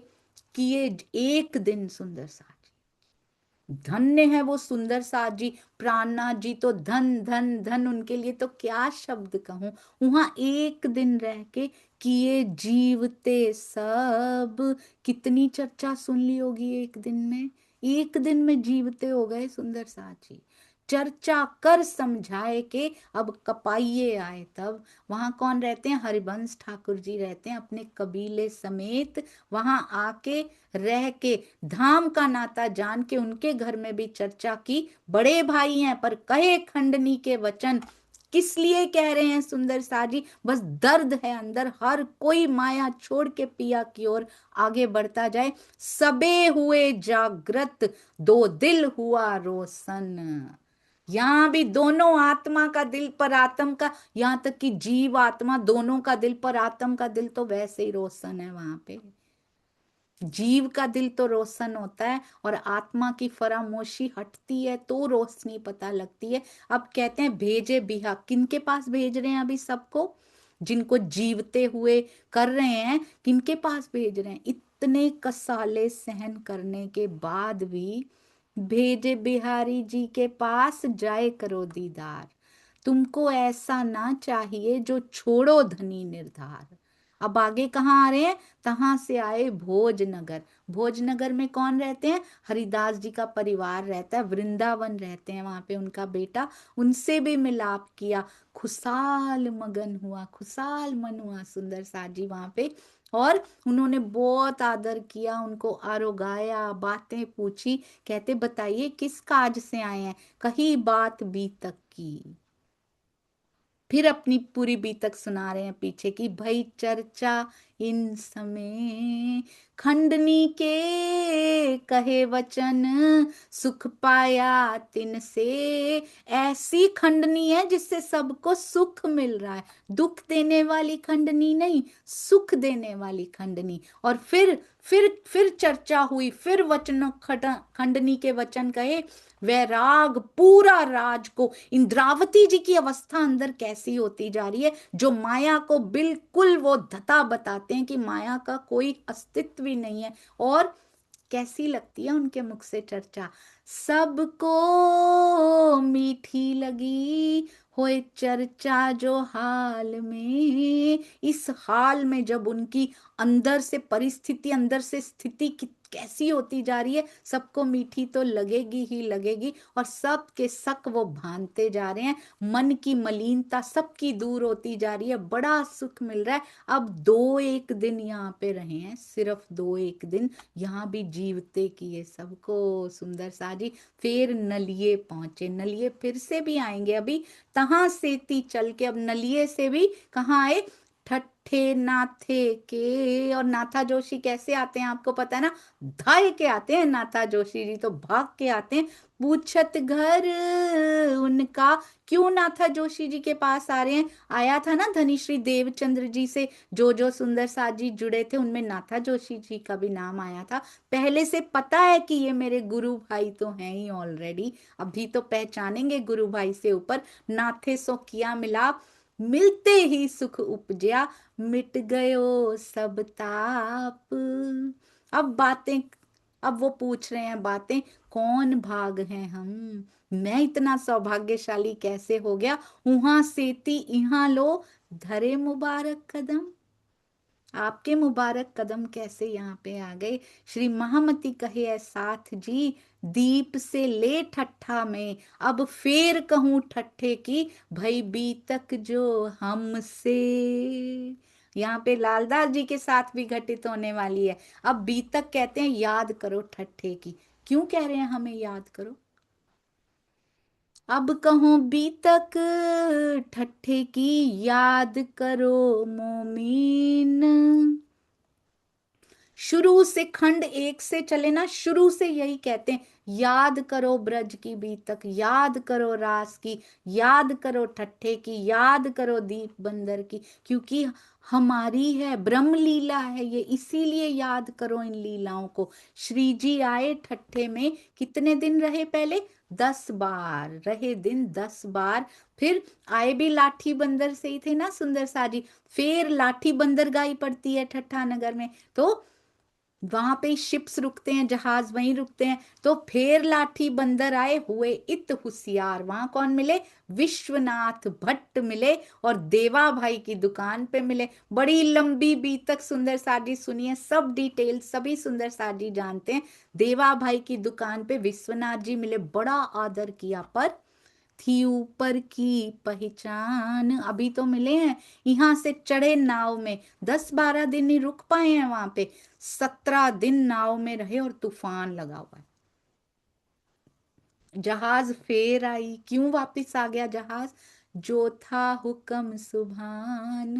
किए एक दिन सुंदर साथ जी। धन्य है वो सुंदर साथ जी, प्राणनाथ जी तो धन धन धन, उनके लिए तो क्या शब्द कहूं। वहां एक दिन रह के किए जीवते सब, कितनी चर्चा सुन ली होगी एक दिन में। एक दिन में जीवते हो गए सुंदर साथ जी। चर्चा कर समझाए के अब कपाइए आए तब। वहां कौन रहते हैं? हरिवंश ठाकुर जी रहते हैं अपने कबीले समेत। वहां आके रह के धाम का नाता जान के उनके घर में भी चर्चा की। बड़े भाई हैं पर कहे खंडनी के वचन। किस लिए कह रहे हैं सुंदर सा जी? बस दर्द है अंदर, हर कोई माया छोड़ के पिया की ओर आगे बढ़ता जाए। सबे हुए जागृत, दो दिल हुआ रोशन। यहां भी दोनों, आत्मा का दिल पर आत्म का, यहां तक कि जीव आत्मा दोनों का दिल पर आत्म का दिल तो वैसे ही रोशन है। वहां पे जीव का दिल तो रोशन होता है और आत्मा की फरामोशी हटती है तो रोशनी पता लगती है। अब कहते हैं भेजे बिहा, किनके पास भेज रहे हैं अभी सबको? जिनको जीवते हुए कर रहे हैं, किनके पास भेज रहे हैं? इतने कसाले सहन करने के बाद भी भेजे बिहारी जी के पास, जाए करो दीदार। तुमको ऐसा ना चाहिए जो छोड़ो धनी निर्धार। अब आगे कहाँ आ रहे हैं? तहां से आए भोजनगर। भोजनगर में कौन रहते हैं? हरिदास जी का परिवार रहता है, वृंदावन रहते हैं वहां पे उनका बेटा। उनसे भी मिलाप किया, खुशाल मगन हुआ, खुशाल मन हुआ सुंदर साथ जी वहां पे। और उन्होंने बहुत आदर किया, उनको आरोगाया, बातें पूछी। कहते बताइए किस काज से आए हैं? कही बात बीतक की। फिर अपनी पूरी बीतक सुना रहे हैं पीछे की। भई चर्चा इन समय खंडनी के कहे वचन, सुख पाया तिन से। ऐसी खंडनी है जिससे सबको सुख मिल रहा है, दुख देने वाली खंडनी नहीं, सुख देने वाली खंडनी। और फिर चर्चा हुई, फिर वचन खंडनी के वचन कहे। वैराग पूरा राज को, इंद्रावती जी की अवस्था अंदर कैसी होती जा रही है, जो माया को बिल्कुल वो धता बताते हैं कि माया का कोई अस्तित्व ही नहीं है। और कैसी लगती है उनके मुख से चर्चा। सबको मीठी लगी होए चर्चा जो हाल में। इस हाल में जब उनकी अंदर से परिस्थिति, अंदर से स्थिति कैसी होती जा रही है, सबको मीठी तो लगेगी ही लगेगी। और सब के शक वो भानते जा रहे हैं, मन की मलिनता सबकी दूर होती जा रही है, बड़ा सुख मिल रहा है। अब 2-1 दिन यहाँ पे रहे हैं, सिर्फ 2-1 दिन यहाँ भी जीवते किए सबको सुंदर सा जी। फिर नलिए पहुंचे, नलिए फिर से भी आएंगे अभी। तहां सेती चल के अब नलिए से भी कहाँ आए? ठट्ठे नाथे के। और नाथा जोशी कैसे आते हैं आपको पता है ना? धाय के आते हैं नाथा जोशी जी, तो भाग के आते हैं। पूछत घर उनका, क्यों नाथा जोशी जी के पास आ रहे हैं? आया था ना धनीश्री देवचंद्र जी से जो सुंदर साथ जी जुड़े थे, उनमें नाथा जोशी जी का भी नाम आया था। पहले से पता है कि ये मेरे गुरु भाई तो हैं ही ऑलरेडी, अभी तो पहचानेंगे गुरु भाई से ऊपर। नाथे सो किया मिलाप, मिलते ही सुख उपजया, मिट गयो सब ताप। अब बातें, अब वो पूछ रहे हैं बातें, कौन भाग हैं हम, मैं इतना सौभाग्यशाली कैसे हो गया। वहां सेती यहाँ लो धरे मुबारक कदम। आपके मुबारक कदम कैसे यहाँ पे आ गए? श्री महामती कहे ऐ साथ जी, दीप से ले ठट्ठा में, अब फेर कहूं ठट्ठे की, भई बीतक जो हमसे। यहाँ पे लालदास जी के साथ भी घटित होने वाली है। अब बीतक कहते हैं याद करो ठट्ठे की। क्यों कह रहे हैं हमें याद करो? अब कहूं बीतक ठट्ठे की, याद करो मोमीन। शुरू से खंड 1 से चले ना, शुरू से यही कहते हैं, याद करो ब्रज की बीतक, याद करो रास की, याद करो ठट्ठे की, याद करो दीप बंदर की। क्योंकि हमारी है, ब्रह्म लीला है ये, इसीलिए याद करो इन लीलाओं को। श्री जी आए ठट्ठे में, कितने दिन रहे पहले? 10 बार रहे दिन, 10 बार। फिर आए भी लाठी बंदर से ही थे ना सुंदर सा जी। फिर लाठी बंदर गाई पड़ती है ठट्ठा नगर में। तो वहां पे शिप्स रुकते हैं, जहाज वहीं रुकते हैं। तो फिर लाठी बंदर आए हुए इत होशियार, वहां कौन मिले? विश्वनाथ भट्ट मिले और देवा भाई की दुकान पे मिले। बड़ी लंबी बीतक सुंदर साजी सुनिए, सब डिटेल सभी सुंदर साजी जानते हैं। देवा भाई की दुकान पे विश्वनाथ जी मिले, बड़ा आदर किया, पर थी ऊपर की पहचान, अभी तो मिले हैं। यहां से चढ़े नाव में, 10-12 दिन ही रुक पाए हैं वहां पे, 17 दिन नाव में रहे और तूफान लगा हुआ है। जहाज फेर आई, क्यों वापिस आ गया जहाज? जो था हुक्म सुभान।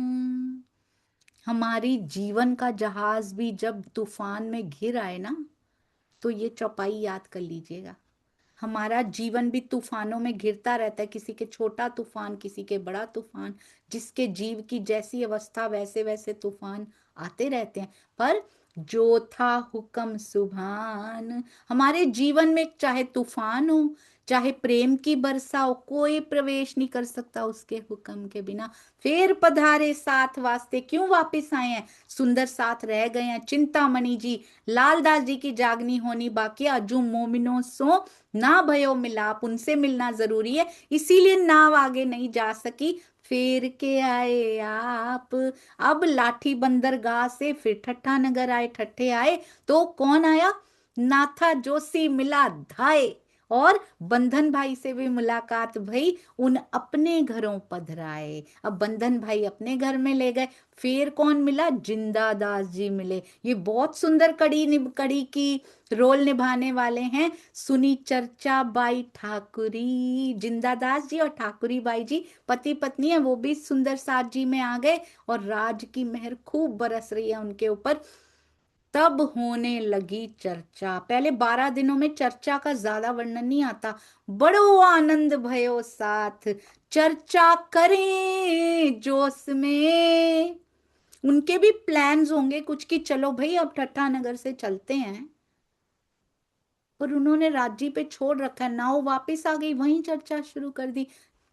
हमारी जीवन का जहाज भी जब तूफान में घिर आए ना, तो ये चौपाई याद कर लीजिएगा। हमारा जीवन भी तूफानों में घिरता रहता है, किसी के छोटा तूफान, किसी के बड़ा तूफान, जिसके जीव की जैसी अवस्था वैसे वैसे तूफान आते रहते हैं। पर जो था हुक्म सुभान, हमारे जीवन में चाहे तूफान हो, चाहे प्रेम की बरसा हो, कोई प्रवेश नहीं कर सकता उसके हुक्म के बिना। फिर पधारे साथ वास्ते, क्यों वापिस आए हैं? सुंदर साथ रह गए हैं। चिंतामणि जी, लालदास जी की जागनी होनी बाकी, अजू मोमिनो सो ना भयो मिलाप, उनसे मिलना जरूरी है, इसीलिए नाव आगे नहीं जा सकी। फेर के आए आप। अब लाठी बंदरगाह से फिर ठट्ठा नगर आए, ठट्ठे आए तो कौन आया? नाथा जोशी मिला धाए, और बंधन भाई से भी मुलाकात भई, उन अपने घरों पधराए। अब बंधन भाई अपने घर में ले गए। फिर कौन मिला? जिंदा दास जी मिले। ये बहुत सुंदर कड़ी की रोल निभाने वाले हैं। सुनी चर्चा बाई ठाकुरी, जिंदादास जी और ठाकुरी बाई जी पति पत्नी है, वो भी सुंदर साथ जी में आ गए और राज की मेहर खूब बरस रही है उनके ऊपर। तब होने लगी चर्चा। पहले 12 दिनों में चर्चा का ज्यादा वर्णन नहीं आता। बड़ो आनंद भयो साथ, चर्चा करें जोश में। उनके भी प्लान्स होंगे कुछ कि चलो भाई अब ठट्ठा नगर से चलते हैं, पर उन्होंने राज्य पे छोड़ रखा है। नाव वापस आ गई, वहीं चर्चा शुरू कर दी।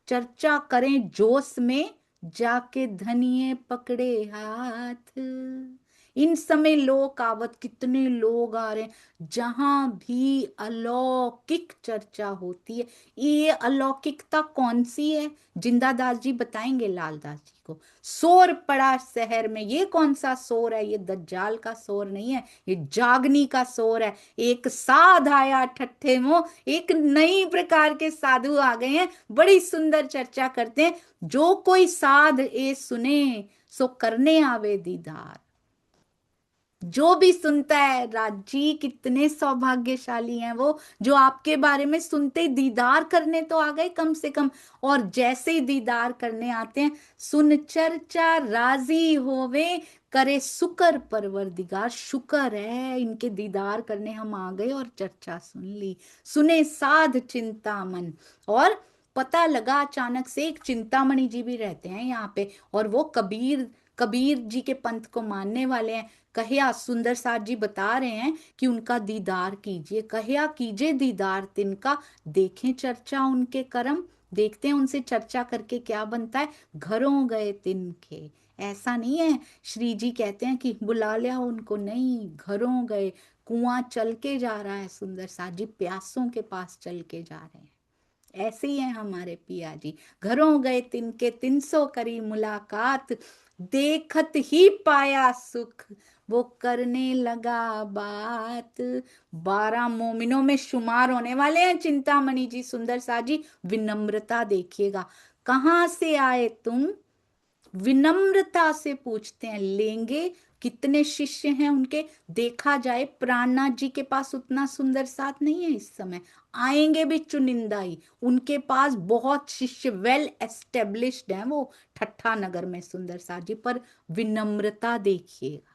चर्चा करें जोश में, जाके धनिये पकड़े हाथ। इन समय लोक आवत, कितने लोग आ रहे हैं। जहां भी अलौकिक चर्चा होती है, ये अलौकिकता कौन सी है? जिंदादास जी बताएंगे लालदास जी को। शोर पड़ा शहर में, ये कौन सा शोर है? ये दज्जाल का शोर नहीं है, ये जागनी का शोर है। एक साध आया ठट्ठे मो, एक नई प्रकार के साधु आ गए हैं, बड़ी सुंदर चर्चा करते हैं। जो कोई साध ए सुने, सो करने आवे दीदार। जो भी सुनता है, राजी कितने सौभाग्यशाली हैं वो, जो आपके बारे में सुनते ही दीदार करने तो आ गए कम से कम। और जैसे ही दीदार करने आते हैं, सुन चर्चा राजी होवे, करे शुक्र परवरदिगार। शुक्र है इनके दीदार करने हम आ गए और चर्चा सुन ली। सुने साध चिंतामन, और पता लगा अचानक से एक चिंतामणि जी भी रहते हैं यहाँ पे, और वो कबीर कबीर जी के पंथ को मानने वाले हैं। कहिया सुंदर साथ जी बता रहे हैं कि उनका दीदार कीजिए, कहिया कीजिए दीदार तिनका, देखें चर्चा उनके कर्म। देखते हैं उनसे चर्चा करके क्या बनता है। घरों गए तिनके, ऐसा नहीं है श्री जी कहते हैं कि बुला लिया उनको, नहीं, घरों गए। कुआं चल के जा रहा है सुंदर साथ जी, प्यासों के पास चल के जा रहे हैं। ऐसे ही हैं हमारे पिया जी। घरों गए तिनके, 300 करी मुलाकात, देखत ही पाया सुख, वो करने लगा बात। 12 मोमिनों में शुमार होने वाले हैं चिंतामणि जी, सुंदर सा जी। विनम्रता देखिएगा, कहाँ से आए तुम, विनम्रता से पूछते हैं। लेंगे, कितने शिष्य हैं उनके? देखा जाए प्राणनाथ जी के पास उतना सुंदर साथ नहीं है इस समय, आएंगे भी चुनिंदा ही। उनके पास बहुत शिष्य वेल एस्टेब्लिश्ड हैं वो ठट्ठा नगर में सुंदर साथ जी। पर विनम्रता देखिएगा,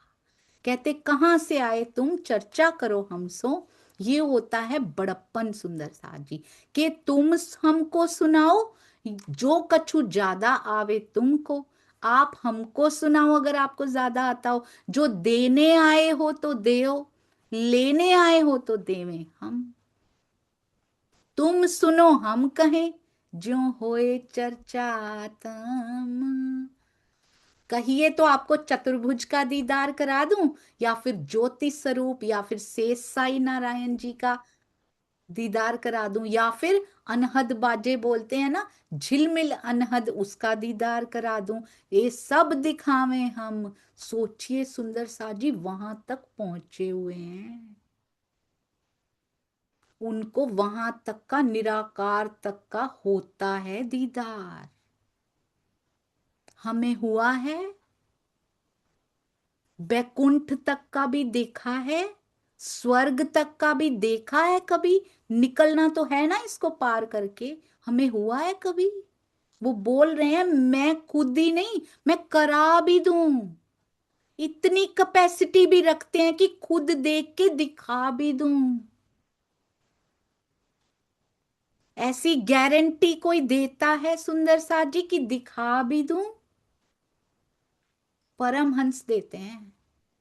कहते कहाँ से आए तुम, चर्चा करो हमसो। ये होता है बड़प्पन सुंदर साथ जी, कि तुम हमको सुनाओ जो कछु ज्यादा आवे तुमको, आप हमको सुनाओ अगर आपको ज्यादा आता हो। जो देने आए हो तो देओ, लेने आए हो तो देवें हम। तुम सुनो हम कहें, ज्यों होए चर्चा तम। कहिए तो आपको चतुर्भुज का दीदार करा दूं, या फिर ज्योति स्वरूप, या फिर शेष साई नारायण जी का दीदार करा दूं, या फिर अनहद बाजे बोलते हैं ना, झिलमिल अनहद, उसका दीदार करा दूं। ये सब दिखावे हम। सोचिए सुंदर साजी वहां तक पहुंचे हुए हैं, उनको वहां तक का, निराकार तक का होता है दीदार। हमें हुआ है, बैकुंठ तक का भी देखा है, स्वर्ग तक का भी देखा है कभी। निकलना तो है ना इसको पार करके, हमें हुआ है कभी। वो बोल रहे हैं मैं खुद ही नहीं, मैं करा भी दूं। इतनी कैपेसिटी भी रखते हैं कि खुद देख के दिखा भी दूं। ऐसी गारंटी कोई देता है सुंदर सा जी कि दिखा भी दूं? परमहंस देते हैं,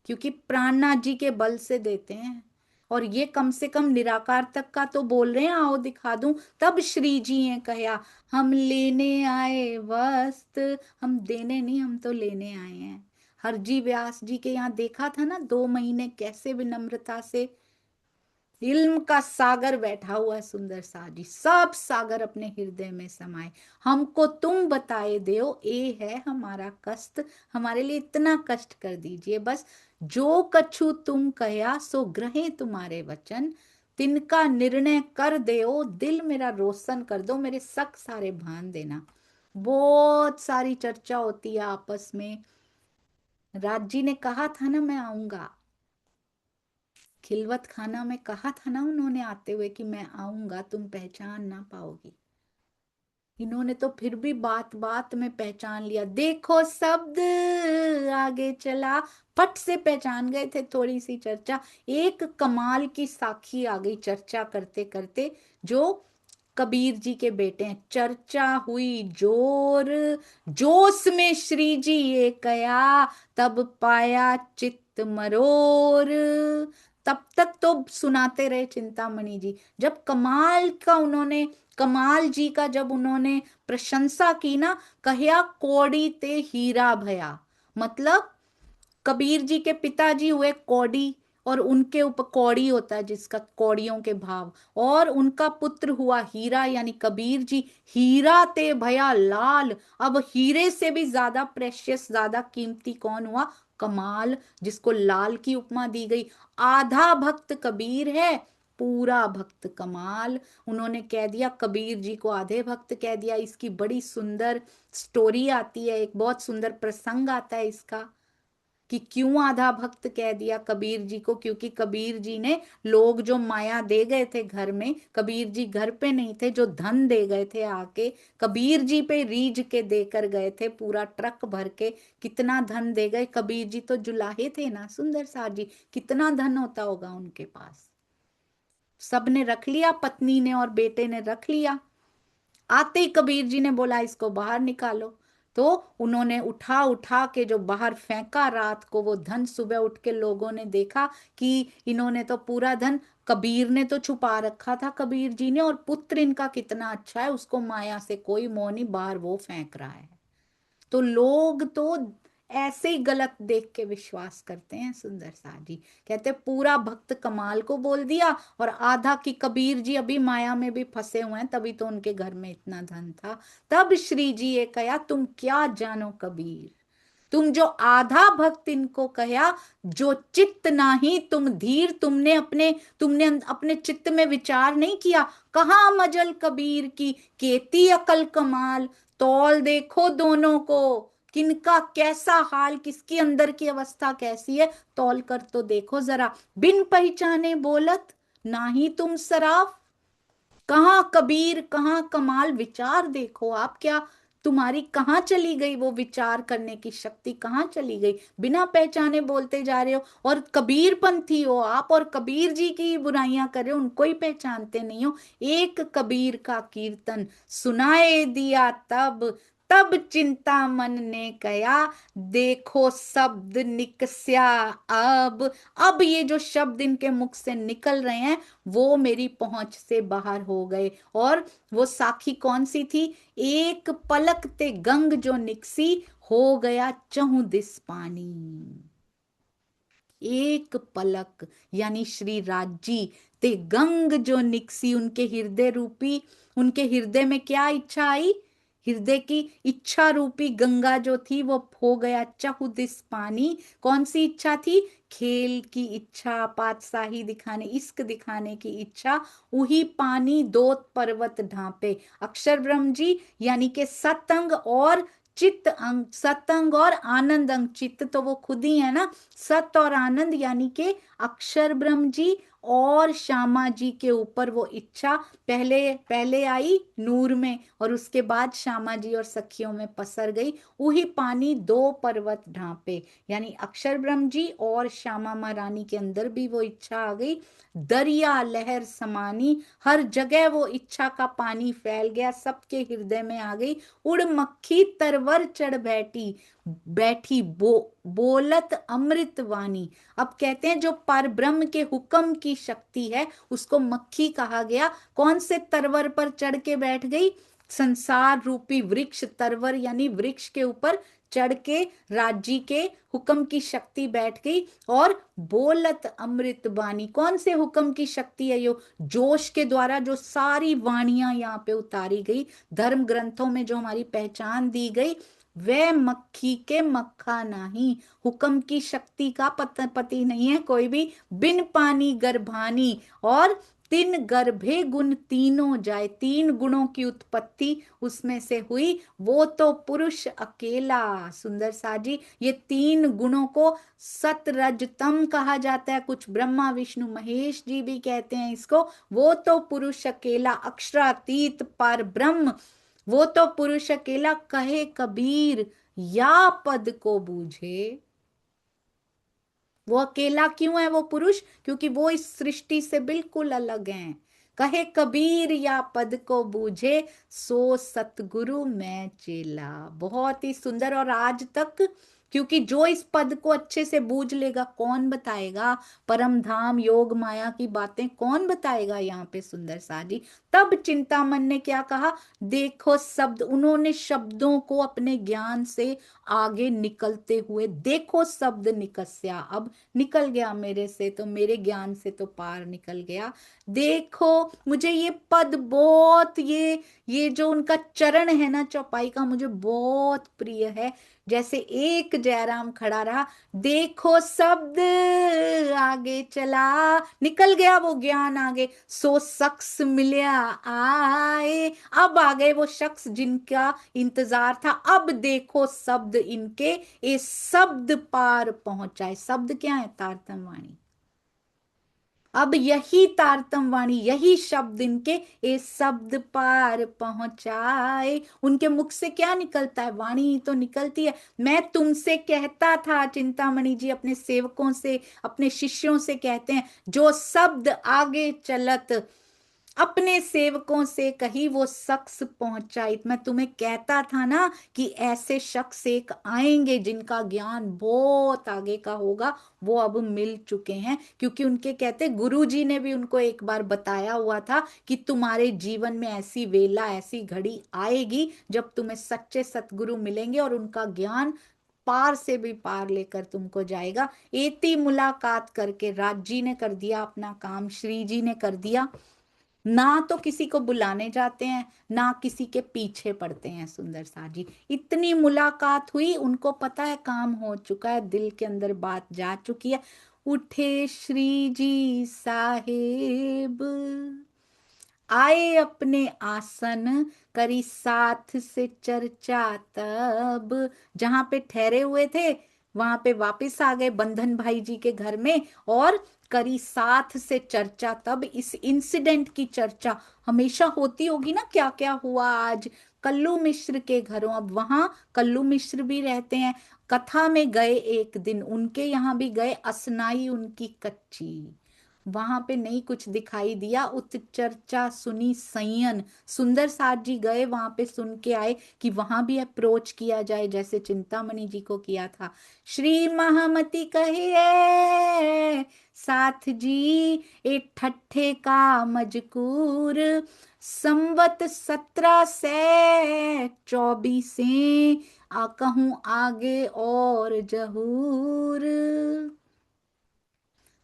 क्योंकि प्राणनाथ जी के बल से देते हैं। और ये कम से कम निराकार तक का तो बोल रहे हैं, आओ दिखा दूं। तब श्री जी ने कहा हम लेने आए वस्त्र, हम देने नहीं, हम तो लेने आए हैं। हरजी व्यास जी के यहाँ देखा था ना, 2 महीने कैसे विनम्रता से इल्म का सागर बैठा हुआ है सुंदर सा जी, सब सागर अपने हृदय में समाये। हमको तुम बताए देओ, ये है हमारा कष्ट, हमारे लिए इतना कष्ट कर दीजिए बस। जो कछु तुम कया सो ग्रहे तुम्हारे वचन, तिनका निर्णय कर देओ, दिल मेरा रोशन कर दो, मेरे शक सारे भान देना। बहुत सारी चर्चा होती है आपस में। राज जी ने कहा था ना मैं आऊंगा, खिलवत खाना में कहा था ना उन्होंने आते हुए कि मैं आऊंगा, तुम पहचान ना पाओगी। इन्होंने तो फिर भी बात बात में पहचान लिया। देखो शब्द आगे चला, फट से पहचान गए थे। थोड़ी सी चर्चा, एक कमाल की साखी आ गई चर्चा करते करते, जो कबीर जी के बेटे हैं। चर्चा हुई जोर, जोश में श्री जी ये कया, तब पाया चित्त मरोर। तब तक तो सुनाते रहे चिंतामणि जी। जब कमाल का उन्होंने, कमाल जी का जब उन्होंने प्रशंसा की ना, कह्या कौड़ी ते हीरा भया। मतलब कबीर जी के पिताजी हुए कौड़ी, और उनके ऊपर कौड़ी होता है जिसका कौड़ियों के भाव, और उनका पुत्र हुआ हीरा, यानी कबीर जी। हीरा ते भया लाल। अब हीरे से भी ज्यादा प्रेशियस, ज्यादा कीमती कौन हुआ? कमाल, जिसको लाल की उपमा दी गई। आधा भक्त कबीर है, पूरा भक्त कमाल। उन्होंने कह दिया कबीर जी को आधे भक्त कह दिया। इसकी बड़ी सुंदर स्टोरी आती है, एक बहुत सुंदर प्रसंग आता है इसका, कि क्यों आधा भक्त कह दिया कबीर जी को। क्योंकि कबीर जी ने, लोग जो माया दे गए थे घर में, कबीर जी घर पे नहीं थे, जो धन दे गए थे आके कबीर जी पे रीझ के देकर गए थे, पूरा ट्रक भर के। कितना धन दे गए, कबीर जी तो जुलाहे थे ना सुंदर सा जी, कितना धन होता होगा उनके पास। सब ने रख लिया, पत्नी ने और बेटे ने रख लिया। आते ही कबीर जी ने बोला इसको बाहर निकालो। तो उन्होंने उठा उठा के जो बाहर फेंका रात को वो धन, सुबह उठ के लोगों ने देखा कि इन्होंने तो पूरा धन, कबीर ने तो छुपा रखा था कबीर जी ने, और पुत्र इनका कितना अच्छा है, उसको माया से कोई मोह नहीं, बाहर वो फेंक रहा है। तो लोग तो ऐसे ही गलत देख के विश्वास करते हैं सुंदर सा जी। कहते पूरा भक्त कमाल को बोल दिया, और आधा की कबीर जी अभी माया में भी फंसे हुए हैं, तभी तो उनके घर में इतना धन था। तब श्री जी ये कहा तुम क्या जानो कबीर, तुम जो आधा भक्त इनको कहा, जो चित्त नाही तुम धीर। तुमने अपने चित्त में विचार नहीं किया। कहा मजल कबीर की केती अकल कमाल। तौल देखो दोनों को, किनका कैसा हाल, किसकी अंदर की अवस्था कैसी है, तौल कर तो देखो जरा। बिन पहचाने बोलत नाही तुम सराफ। कहाँ कबीर, कहाँ कमाल, विचार देखो आप, क्या तुम्हारी कहाँ चली गई वो विचार करने की शक्ति, कहाँ चली गई? बिना पहचाने बोलते जा रहे हो, और कबीर पंथी हो आप, और कबीर जी की बुराइयां कर रहे हो, उनको ही पहचानते नहीं हो। एक कबीर का कीर्तन सुनाए दिया तब, तब चिंता मन ने कया, देखो शब्द निकस्या अब ये जो शब्द इनके मुख से निकल रहे हैं वो मेरी पहुंच से बाहर हो गए। और वो साखी कौन सी थी? एक पलक ते गंग जो निकसी, हो गया चहुं दिस पानी। एक पलक यानी श्री राजी ते गंग जो निकसी, उनके हृदय रूपी, उनके हृदय में क्या इच्छा आई, हृदय की इच्छा रूपी गंगा जो थी वो हो गया चहुदिस पानी। कौन सी इच्छा थी, खेल की इच्छा, पातशाही दिखाने, इश्क दिखाने की इच्छा। वही पानी दो पर्वत ढांपे, अक्षर ब्रह्म जी यानी के सतंग और चित्त अंग, सतंग और आनंद अंग, चित्त तो वो खुद ही है ना, सत और आनंद यानी के अक्षर ब्रह्म जी और श्यामा जी के ऊपर वो इच्छा पहले पहले आई नूर में और उसके बाद श्यामा जी और सखियों में पसर गई। वही पानी दो पर्वत ढांपे यानी अक्षर ब्रह्म जी और श्यामा महारानी के अंदर भी वो इच्छा आ गई। दरिया लहर समानी, हर जगह वो इच्छा का पानी फैल गया, सबके हृदय में आ गई। उड़ मक्खी तरवर चढ़ बैठी, बैठी बोलत अमृत वाणी। अब कहते हैं जो पर ब्रह्म के हुक्म की शक्ति है उसको मक्खी कहा गया। कौन से तरवर पर चढ़ के बैठ गई, संसार रूपी वृक्ष, तरवर यानी वृक्ष के ऊपर चढ़ के राज्य के हुक्म की शक्ति बैठ गई। और बोलत अमृत वाणी, कौन से हुक्म की शक्ति है, यो जोश के द्वारा जो सारी वाणियां यहाँ पे उतारी गई, धर्म ग्रंथों में जो हमारी पहचान दी गई, वह मक्खी के मक्खा नहीं। हुक्म की शक्ति का पति नहीं है कोई भी। बिन पानी गर्भानी और तीन गर्भे गुण तीनों जाए, तीन गुणों की उत्पत्ति उसमें से हुई, वो तो पुरुष अकेला। सुंदर सा जी, ये तीन गुणों को सतरजतम कहा जाता है, कुछ ब्रह्मा विष्णु महेश जी भी कहते हैं इसको। वो तो पुरुष अकेला, अक्षरातीत पर ब्रह्म, वो तो पुरुष अकेला, कहे कबीर या पद को बूझे। वो अकेला क्यों है वो पुरुष, क्योंकि वो इस सृष्टि से बिल्कुल अलग हैं। कहे कबीर या पद को बूझे, सो सतगुरु मैं चेला। बहुत ही सुंदर। और आज तक, क्योंकि जो इस पद को अच्छे से बूझ लेगा, कौन बताएगा परम धाम योग माया की बातें, कौन बताएगा यहाँ पे सुंदर सा जी। तब चिंतामन ने क्या कहा, देखो शब्द, उन्होंने शब्दों को अपने ज्ञान से आगे निकलते हुए, देखो शब्द निकस्या, अब निकल गया मेरे से, तो मेरे ज्ञान से तो पार निकल गया। देखो मुझे ये पद बहुत, ये जो उनका चरण है ना चौपाई का, मुझे बहुत प्रिय है। जैसे एक जयराम खड़ा रहा, देखो शब्द आगे चला, निकल गया वो ज्ञान आगे, सो शख्स मिलया आए। अब आ गए वो शख्स जिनका इंतजार था, अब देखो शब्द इनके ये शब्द पार पहुंचाए। शब्द क्या है, तारतम वाणी। अब यही तारतम वाणी, यही शब्द इनके ये शब्द पार पहुंचाए। उनके मुख से क्या निकलता है, वाणी ही तो निकलती है। मैं तुमसे कहता था, चिंतामणि जी अपने सेवकों से, अपने शिष्यों से कहते हैं, जो शब्द आगे चलत अपने सेवकों से कही वो शख्स पहुंचाई। मैं तुम्हें कहता था ना कि ऐसे शख्स एक आएंगे जिनका ज्ञान बहुत आगे का होगा, वो अब मिल चुके हैं। क्योंकि उनके कहते, गुरु जी ने भी उनको एक बार बताया हुआ था कि तुम्हारे जीवन में ऐसी वेला, ऐसी घड़ी आएगी जब तुम्हें सच्चे सतगुरु मिलेंगे और उनका ज्ञान पार से भी पार लेकर तुमको जाएगा। एती मुलाकात करके राज जी ने कर दिया अपना काम, श्री जी ने कर दिया, ना तो किसी को बुलाने जाते हैं ना किसी के पीछे पड़ते हैं। सुंदर सा जी, इतनी मुलाकात हुई, उनको पता है काम हो चुका है, दिल के अंदर बात जा चुकी है। उठे श्री जी साहेब, आए अपने आसन, करी साथ से चर्चा तब। जहां पे ठहरे हुए थे वहां पे वापस आ गए बंधन भाई जी के घर में, और करी साथ से चर्चा तब। इस इंसिडेंट की चर्चा हमेशा होती होगी ना, क्या क्या हुआ आज कल्लू मिश्र के घरों। अब वहां कल्लू मिश्र भी रहते हैं। कथा में गए एक दिन, उनके यहाँ भी गए, असनाई उनकी कच्ची, वहां पे नहीं कुछ दिखाई दिया। उत चर्चा सुनी सैयन, सुंदर साथ जी गए वहां पे, सुन के आए कि वहां भी अप्रोच किया जाए जैसे चिंतामणि जी को किया था। श्री महामती कहिए साथ जी, ए ठट्ठे का मजकूर, संवत 1724 कहूं आगे और जहूर।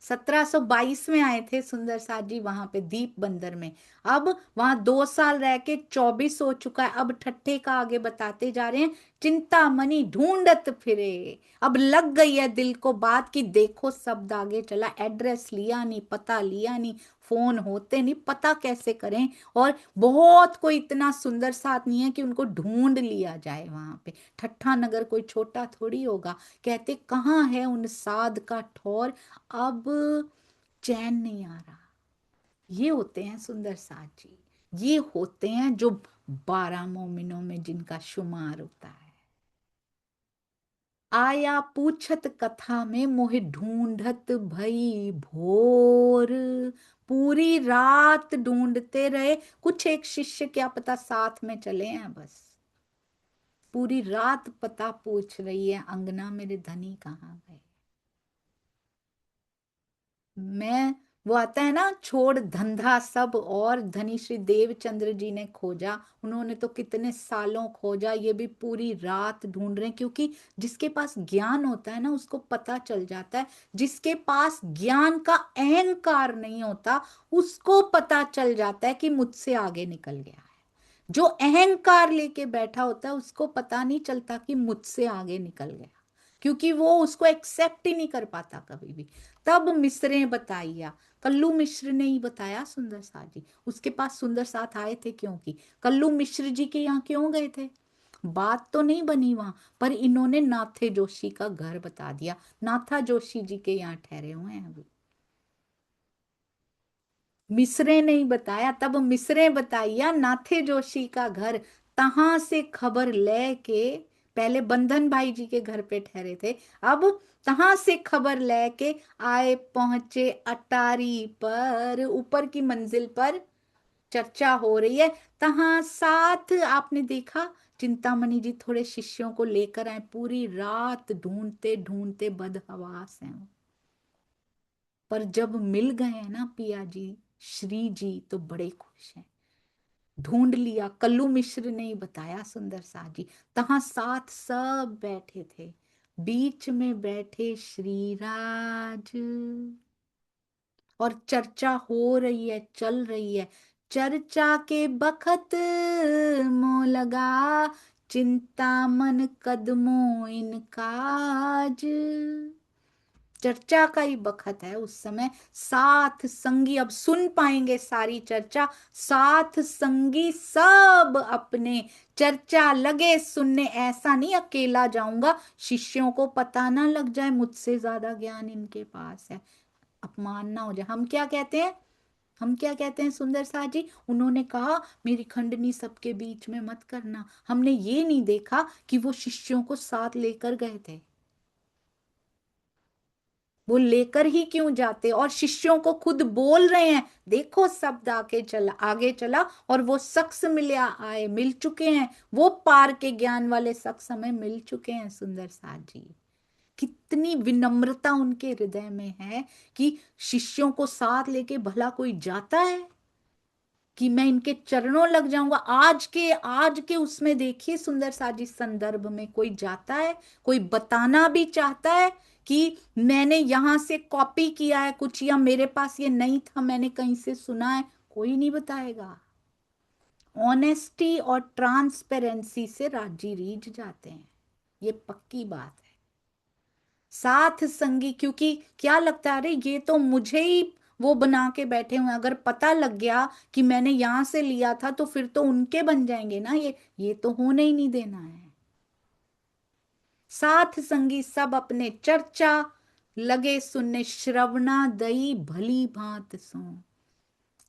1722 में आए थे सुंदर साथ जी वहां पे दीप बंदर में। अब वहां 2 साल रह के 24 हो चुका है। अब ठट्ठे का आगे बताते जा रहे हैं, चिंतामणि ढूंढत फिरे। अब लग गई है दिल को बात कि देखो शब्द आगे चला, एड्रेस लिया नहीं, पता लिया नहीं, फोन होते नहीं, पता कैसे करें। और बहुत कोई इतना सुंदर साथ नहीं है कि उनको ढूंढ लिया जाए वहां पे। ठट्ठा नगर कोई छोटा थोड़ी होगा। कहते कहाँ है उन साध का ठौर, अब चैन नहीं आ रहा। ये होते हैं सुंदर साथ जी, ये होते हैं जो 12 मोमिनों में जिनका शुमार होता है। आया पूछत कथा में मोहि ढूंढत भई भोर। पूरी रात ढूंढते रहे। कुछ एक शिष्य क्या पता साथ में चले हैं बस। पूरी रात पता पूछ रही है अंगना मेरे धनी कहाँ गए। मैं, वो आता है ना, छोड़ धंधा सब और धनी श्री देवचंद्र जी ने खोजा। उन्होंने तो कितने सालों खोजा, ये भी पूरी रात ढूंढ रहे हैं। क्योंकि जिसके पास ज्ञान होता है ना उसको पता चल जाता है। जिसके पास ज्ञान का अहंकार नहीं होता उसको पता चल जाता है कि मुझसे आगे निकल गया है। जो अहंकार लेके बैठा होता है उसको पता नहीं चलता कि मुझसे आगे निकल गया, क्योंकि वो उसको एक्सेप्ट ही नहीं कर पाता कभी भी। तब मिश्रे बताइया, कल्लू मिश्र ने ही बताया सुंदर साथ जी। उसके पास सुंदर साथ आए थे क्योंकि कल्लू मिश्र जी के यहाँ क्यों गए थे, बात तो नहीं बनी वहां, पर इन्होंने नाथे जोशी का घर बता दिया। नाथा जोशी जी के यहाँ ठहरे हुए हैं अभी। मिसरे नहीं बताया, तब मिसरे बताइया नाथे जोशी का घर। तहां से खबर लेके, पहले बंधन भाई जी के घर पे ठहरे थे, अब तहां से खबर लेके आए पहुंचे अटारी पर, ऊपर की मंजिल पर चर्चा हो रही है। तहां साथ आपने देखा चिंतामणि जी थोड़े शिष्यों को लेकर आए, पूरी रात ढूंढते ढूंढते बदहवास हैं वो। पर जब मिल गए हैं ना पिया जी श्री जी तो बड़े खुश हैं। ढूंढ लिया, कल्लू मिश्र ने ही बताया सुंदर साथ जी। तहां साथ सब बैठे थे, बीच में बैठे श्रीराज, और चर्चा हो रही है, चल रही है। चर्चा के बखत मोह लगा, चिंता मन कदमों इनकाज। चर्चा का ही बखत है उस समय। साथ संगी अब सुन पाएंगे सारी चर्चा। साथ संगी सब अपने चर्चा लगे सुनने। ऐसा नहीं अकेला जाऊंगा, शिष्यों को पता ना लग जाए मुझसे ज्यादा ज्ञान इनके पास है, अपमान ना हो जाए। हम क्या कहते हैं, हम क्या कहते हैं सुंदर साथ जी, उन्होंने कहा मेरी खंडनी सबके बीच में मत करना। हमने ये नहीं देखा कि वो शिष्यों को साथ लेकर गए थे। वो लेकर ही क्यों जाते, और शिष्यों को खुद बोल रहे हैं देखो शब्द आके चला, आगे चला, और वो शख्स मिले आए, मिल चुके हैं। वो पार के ज्ञान वाले शख्स हमें मिल चुके हैं सुंदर साथ जी। कितनी विनम्रता उनके हृदय में है कि शिष्यों को साथ लेके भला कोई जाता है कि मैं इनके चरणों लग जाऊंगा। आज के उसमें देखिए सुंदर सा जी संदर्भ में कोई जाता है, कोई बताना भी चाहता है कि मैंने यहां से कॉपी किया है कुछ, या मेरे पास ये नहीं था मैंने कहीं से सुना है, कोई नहीं बताएगा। ऑनेस्टी और ट्रांसपेरेंसी से राजी रीझ जाते हैं, ये पक्की बात है। साथ संगी, क्योंकि क्या लगता है अरे ये तो मुझे ही वो बना के बैठे हुए हैं, अगर पता लग गया कि मैंने यहां से लिया था तो फिर तो उनके बन जाएंगे ना, ये तो होने ही नहीं देना है। साथ संगी सब अपने चर्चा लगे सुनने, श्रवणा दई भली भांत सो।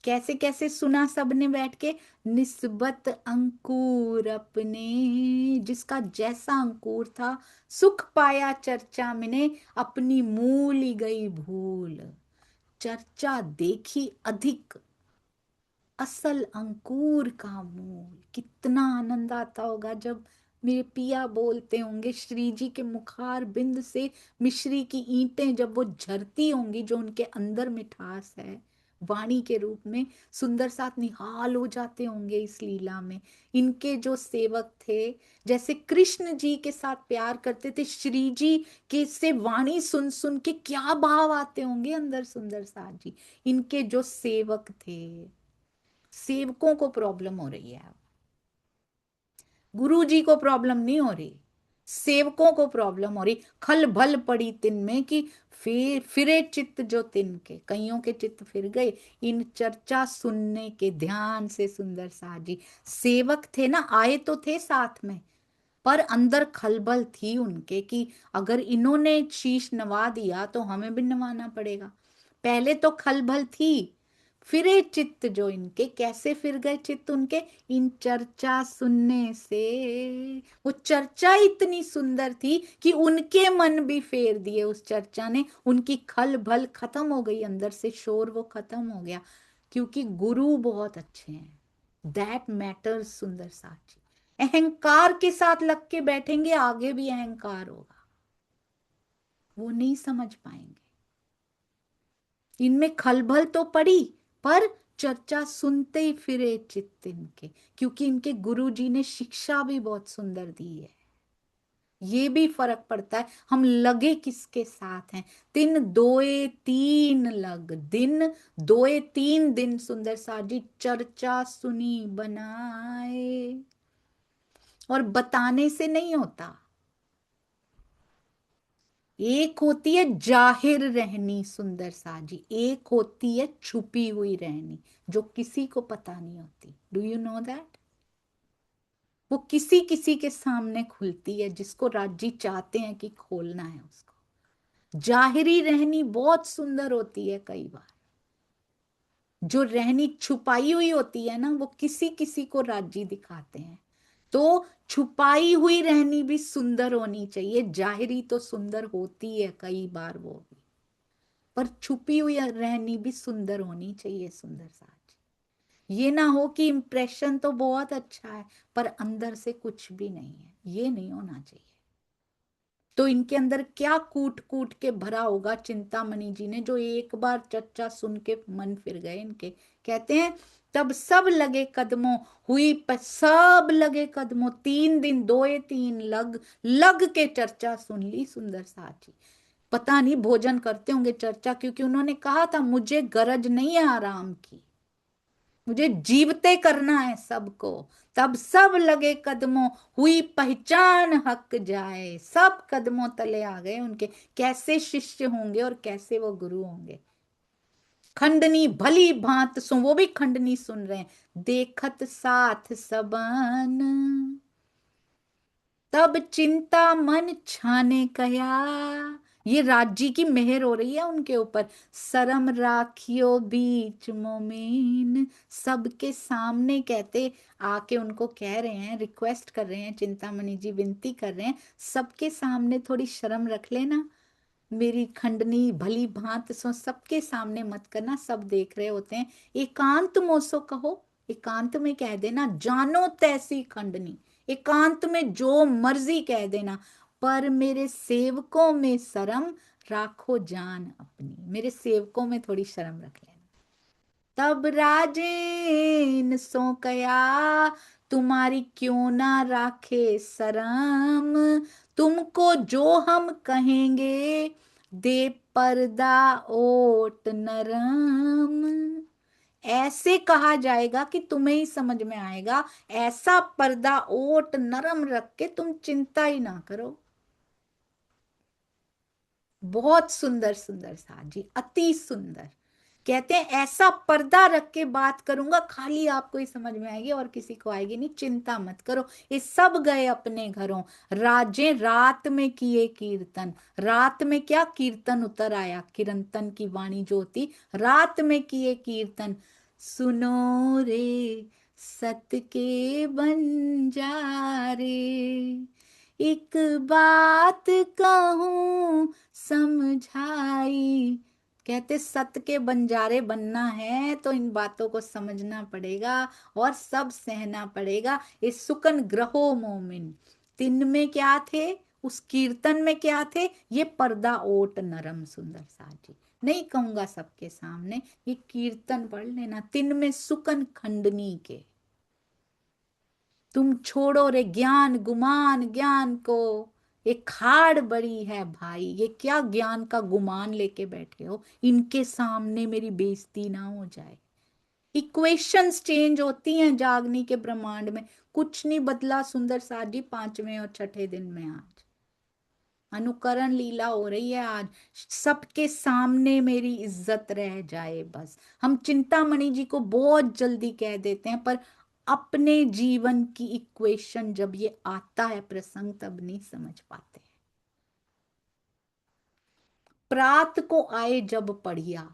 कैसे कैसे सुना सबने बैठ के, निस्बत अंकुर अपने, जिसका जैसा अंकुर था सुख पाया चर्चा में, अपनी मूल ही गई भूल। चर्चा देखी अधिक, असल अंकुर का मूल। कितना आनंद आता होगा जब मेरे पिया बोलते होंगे श्री जी के मुखार बिंद से मिश्री की ईंटें जब वो झरती होंगी, जो उनके अंदर मिठास है वाणी के रूप में सुंदर साथ निहाल हो जाते होंगे इस लीला में। इनके जो सेवक थे, जैसे कृष्ण जी के साथ प्यार करते थे, श्री जी के से वाणी सुन सुन के क्या भाव आते होंगे अंदर सुंदर साथ जी। इनके जो सेवक थे, सेवकों को प्रॉब्लम हो रही है, गुरु जी को प्रॉब्लम नहीं हो रही, सेवकों को प्रॉब्लम हो रही। खल भल पड़ी तिन में कि फिरे चित्त जो तिन के, कईयों के चित्त फिर गए इन चर्चा सुनने के ध्यान से। सुंदर साथ जी सेवक थे ना, आए तो थे साथ में, पर अंदर खलबल थी उनके कि अगर इन्होंने शीश नवा दिया तो हमें भी नवाना पड़ेगा। पहले तो खलबल थी, फिरे चित्त जो इनके, कैसे फिर गए चित्त उनके, इन चर्चा सुनने से। वो चर्चा इतनी सुंदर थी कि उनके मन भी फेर दिए उस चर्चा ने, उनकी खलबल खत्म हो गई, अंदर से शोर वो खत्म हो गया, क्योंकि गुरु बहुत अच्छे हैं। दैट मैटर्स सुंदर साथ जी। अहंकार के साथ लग के बैठेंगे, आगे भी अहंकार होगा, वो नहीं समझ पाएंगे। इनमें खलबल तो पड़ी, पर चर्चा सुनते ही फिरे चित्त इनके, क्योंकि इनके गुरु जी ने शिक्षा भी बहुत सुंदर दी है। ये भी फर्क पड़ता है हम लगे किसके साथ हैं। दिन दोए तीन लग, दिन दोए तीन दिन सुंदर साथ जी चर्चा सुनी बनाए। और बताने से नहीं होता, एक होती है जाहिर रहनी सुंदर सा जी, एक होती है छुपी हुई रहनी जो किसी को पता नहीं होती। Do you know that? वो किसी किसी के सामने खुलती है, जिसको राजी चाहते हैं कि खोलना है उसको। जाहिरी रहनी बहुत सुंदर होती है, कई बार जो रहनी छुपाई हुई होती है ना, वो किसी किसी को राजी दिखाते हैं। तो छुपाई हुई रहनी भी सुंदर होनी चाहिए, जाहिरी तो सुंदर होती है कई बार वो भी, पर छुपी हुई रहनी भी सुंदर होनी चाहिए सुंदर साज। ये ना हो कि इंप्रेशन तो बहुत अच्छा है पर अंदर से कुछ भी नहीं है, ये नहीं होना चाहिए। तो इनके अंदर क्या कूट कूट के भरा होगा चिंतामणि जी ने, जो एक बार चर्चा सुन के मन फिर गए इनके। कहते हैं तब सब लगे कदमों, हुई सब लगे कदमों, 3 दिन दोए तीन लग लग के चर्चा सुन ली सुंदर साची। पता नहीं भोजन करते होंगे चर्चा, क्योंकि उन्होंने कहा था मुझे गरज नहीं है आराम की, मुझे जीवते करना है सबको। तब सब लगे कदमों, हुई पहचान हक जाए, सब कदमों तले आ गए उनके। कैसे शिष्य होंगे और कैसे वो गुरु होंगे। खंडनी भली भांत सो, वो भी खंडनी सुन रहे हैं, देखत साथ सबन, तब चिंता मन छाने कया। ये राज्य की मेहर हो रही है उनके ऊपर। शर्म राखियो बीच मोमेन, सबके सामने कहते, आके उनको कह रहे हैं, रिक्वेस्ट कर रहे हैं, चिंतामणि जी विनती कर रहे हैं, सबके सामने थोड़ी शर्म रख लेना, मेरी खंडनी भली भांत सो, सबके सामने मत करना, सब देख रहे होते हैं। एकांत मोसो कहो, एकांत में कह देना, जानो तैसी खंडनी, एकांत में जो मर्जी कह देना, पर मेरे सेवकों में शर्म राखो जान अपनी, मेरे सेवकों में थोड़ी शर्म रख लेना। तब राजेन सो कया, तुम्हारी क्यों ना राखे शरम, तुमको जो हम कहेंगे दे पर्दा ओट नरम। ऐसे कहा जाएगा कि तुम्हें ही समझ में आएगा, ऐसा पर्दा ओट नरम रख के तुम चिंता ही ना करो। बहुत सुंदर सुंदर सा जी, अति सुंदर। कहते हैं ऐसा पर्दा रख के बात करूंगा, खाली आपको ही समझ में आएगी और किसी को आएगी नहीं, चिंता मत करो। ये सब गए अपने घरों, राजे रात में किए कीर्तन। रात में क्या कीर्तन उतर आया, कीर्तन की वाणी जो होती, रात में किए कीर्तन। सुनो रे सत के बंजारे, एक बात कहूं समझाई। कहते सत्य के बंजारे बनना है तो इन बातों को समझना पड़ेगा और सब सहना पड़ेगा। इस सुकन ग्रहो मोमिन, तिन में क्या थे, उस कीर्तन में क्या थे? ये पर्दा ओट नरम सुंदर साज जी, नहीं कहूंगा सबके सामने, ये कीर्तन पढ़ लेना, तिन में सुकन खंडनी के, तुम छोड़ो रे ज्ञान गुमान ज्ञान को, ये खाड़ बड़ी है भाई, ये क्या ज्ञान का गुमान लेके बैठे हो, इनके सामने मेरी बेइज्जती ना हो जाए। इक्वेशंस चेंज होती हैं जागनी के ब्रह्मांड में, कुछ नहीं बदला सुंदर साथ जी 5वें और 6ठे दिन में। आज अनुकरण लीला हो रही है, आज सबके सामने मेरी इज्जत रह जाए बस। हम चिंतामणि जी को बहुत जल्दी कह देते हैं, पर अपने जीवन की इक्वेशन जब ये आता है प्रसंग, तब नहीं समझ पाते। प्रात को आए जब पढ़िया,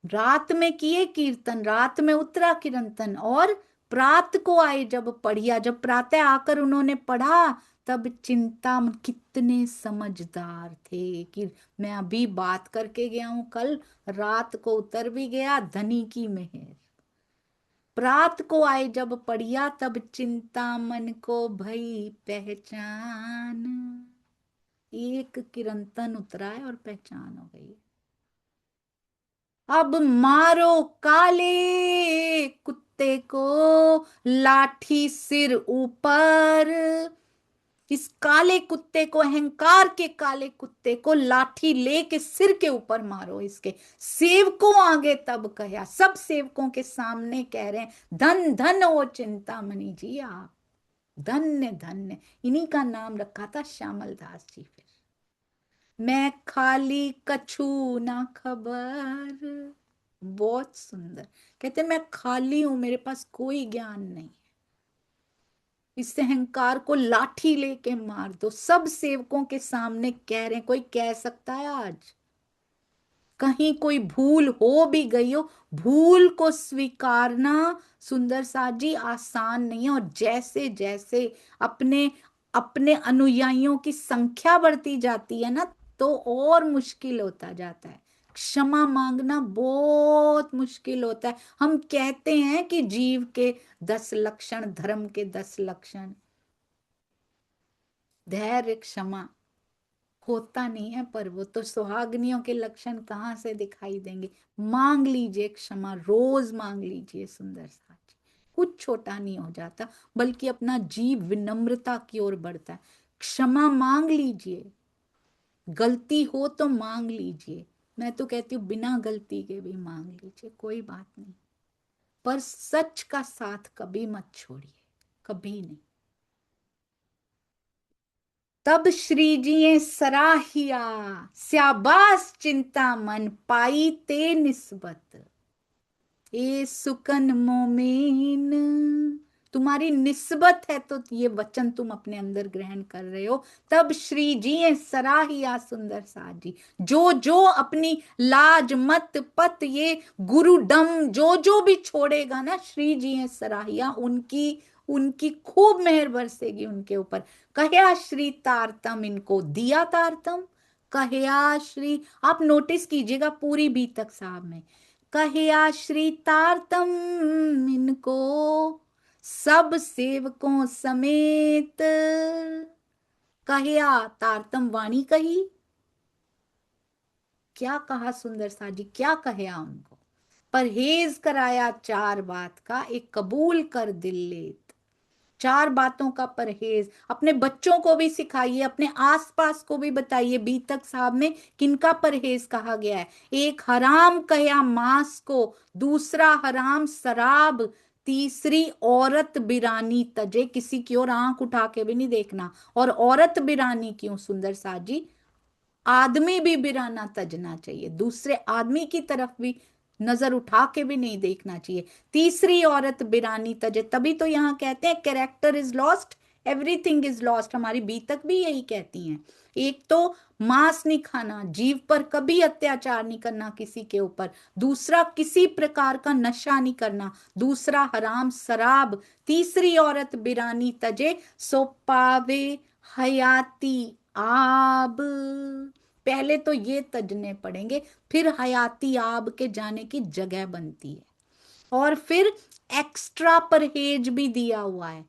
रात में किए कीर्तन, रात में उतरा कीर्तन, और प्रात को आए जब पढ़िया, जब प्रातः आकर उन्होंने पढ़ा, तब चिंता, कितने समझदार थे कि मैं अभी बात करके गया हूं, कल रात को उतर भी गया, धनी की मेहर। प्रात को आए जब पढ़िया, तब चिंता मन को भई पहचान, एक कीर्तन उतरा है और पहचान हो गई। अब मारो काले कुत्ते को, लाठी सिर ऊपर, इस काले कुत्ते को, अहंकार के काले कुत्ते को लाठी लेके सिर के ऊपर मारो इसके। सेवकों आगे तब कहा, सब सेवकों के सामने कह रहे हैं, धन धन ओ चिंतामणि जी आप, धन्य धन्य। इन्हीं का नाम रखा था श्यामल दास जी। फिर मैं खाली कछु ना खबर, बहुत सुंदर, कहते मैं खाली हूं, मेरे पास कोई ज्ञान नहीं। इस अहंकार को लाठी लेके मार दो, सब सेवकों के सामने कह रहे हैं। कोई कह सकता है आज? कहीं कोई भूल हो भी गई हो, भूल को स्वीकारना सुंदर साथ जी आसान नहीं है। और जैसे जैसे अपने अपने अनुयायियों की संख्या बढ़ती जाती है ना, तो और मुश्किल होता जाता है। क्षमा मांगना बहुत मुश्किल होता है। हम कहते हैं कि जीव के 10 लक्षण, धर्म के 10 लक्षण, धैर्य क्षमा, होता नहीं है, पर वो तो सुहागनियों के लक्षण कहाँ से दिखाई देंगे। मांग लीजिए क्षमा, रोज मांग लीजिए सुंदर साथी, कुछ छोटा नहीं हो जाता, बल्कि अपना जीव विनम्रता की ओर बढ़ता है। क्षमा मांग लीजिए, गलती हो तो मांग लीजिए, मैं तो कहती हूँ बिना गलती के भी मांग लीजिए, कोई बात नहीं, पर सच का साथ कभी मत छोड़िए, कभी नहीं। तब श्री जी सराहिया, स्याबास चिंता मन पाई ते निस्बत, ए सुकन मोमेन, तुम्हारी निस्बत है तो ये वचन तुम अपने अंदर ग्रहण कर रहे हो। तब श्री जी सराहिया सुंदर साथ जी, जो जो अपनी लाज मत पत ये गुरुडम जो जो भी छोड़ेगा ना, श्री जी सराहिया, उनकी उनकी खूब मेहर बरसेगी उनके ऊपर। कहया श्री तारतम, इनको दिया तारतम, कहया श्री, आप नोटिस कीजिएगा पूरी बीतक साहब में, कहया श्री तारतम इनको, सब सेवकों समेत, कहया तारतम वाणी कही, क्या कहा सुंदर सा जी, क्या कहया उनको? परहेज कराया 4 बात का, एक कबूल कर दिल लेत, 4 बातों का परहेज। अपने बच्चों को भी सिखाइए, अपने आसपास को भी बताइए, बीतक साहब में किनका परहेज कहा गया है? एक हराम कया मांस को, दूसरा हराम शराब, तीसरी औरत बिरानी तजे, किसी की ओर आंख उठा के भी नहीं देखना। और औरत बिरानी क्यों सुंदर साथ जी? आदमी भी बिराना तजना चाहिए, दूसरे आदमी की तरफ भी नजर उठा के भी नहीं देखना चाहिए। तीसरी औरत बिरानी तजे, तभी तो यहाँ कहते हैं character is lost, everything is lost. हमारी बीतक भी यही कहती हैं। एक तो मांस नहीं खाना, जीव पर कभी अत्याचार नहीं करना किसी के ऊपर, दूसरा किसी प्रकार का नशा नहीं करना, दूसरा हराम शराब, तीसरी औरत बिरानी तजे, सो पावे हयाती आब। पहले तो ये तजने पड़ेंगे, फिर हयाती आब के जाने की जगह बनती है। और फिर एक्स्ट्रा परहेज भी दिया हुआ है,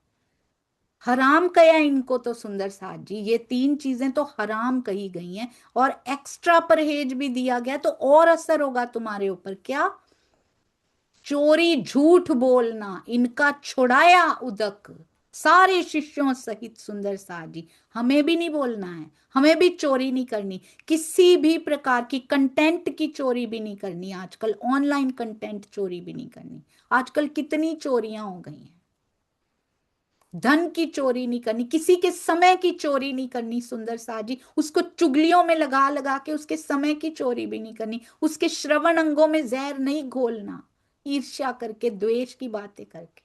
हराम कहा इनको तो सुंदर साथ जी, ये तीन चीजें तो हराम कही गई हैं, और एक्स्ट्रा परहेज भी दिया गया तो और असर होगा तुम्हारे ऊपर। क्या? चोरी झूठ बोलना इनका छुड़ाया उदक, सारे शिष्यों सहित सुंदर साथ जी। हमें भी नहीं बोलना है, हमें भी चोरी नहीं करनी, किसी भी प्रकार की कंटेंट की चोरी भी नहीं करनी, आजकल ऑनलाइन कंटेंट चोरी भी नहीं करनी। आजकल कितनी चोरियां हो गई हैं। धन की चोरी नहीं करनी, किसी के समय की चोरी नहीं करनी सुंदर सा जी, उसको चुगलियों में लगा लगा के उसके समय की चोरी भी नहीं करनी, उसके श्रवण अंगों में जहर नहीं घोलना, ईर्ष्या करके, द्वेष की बातें करके।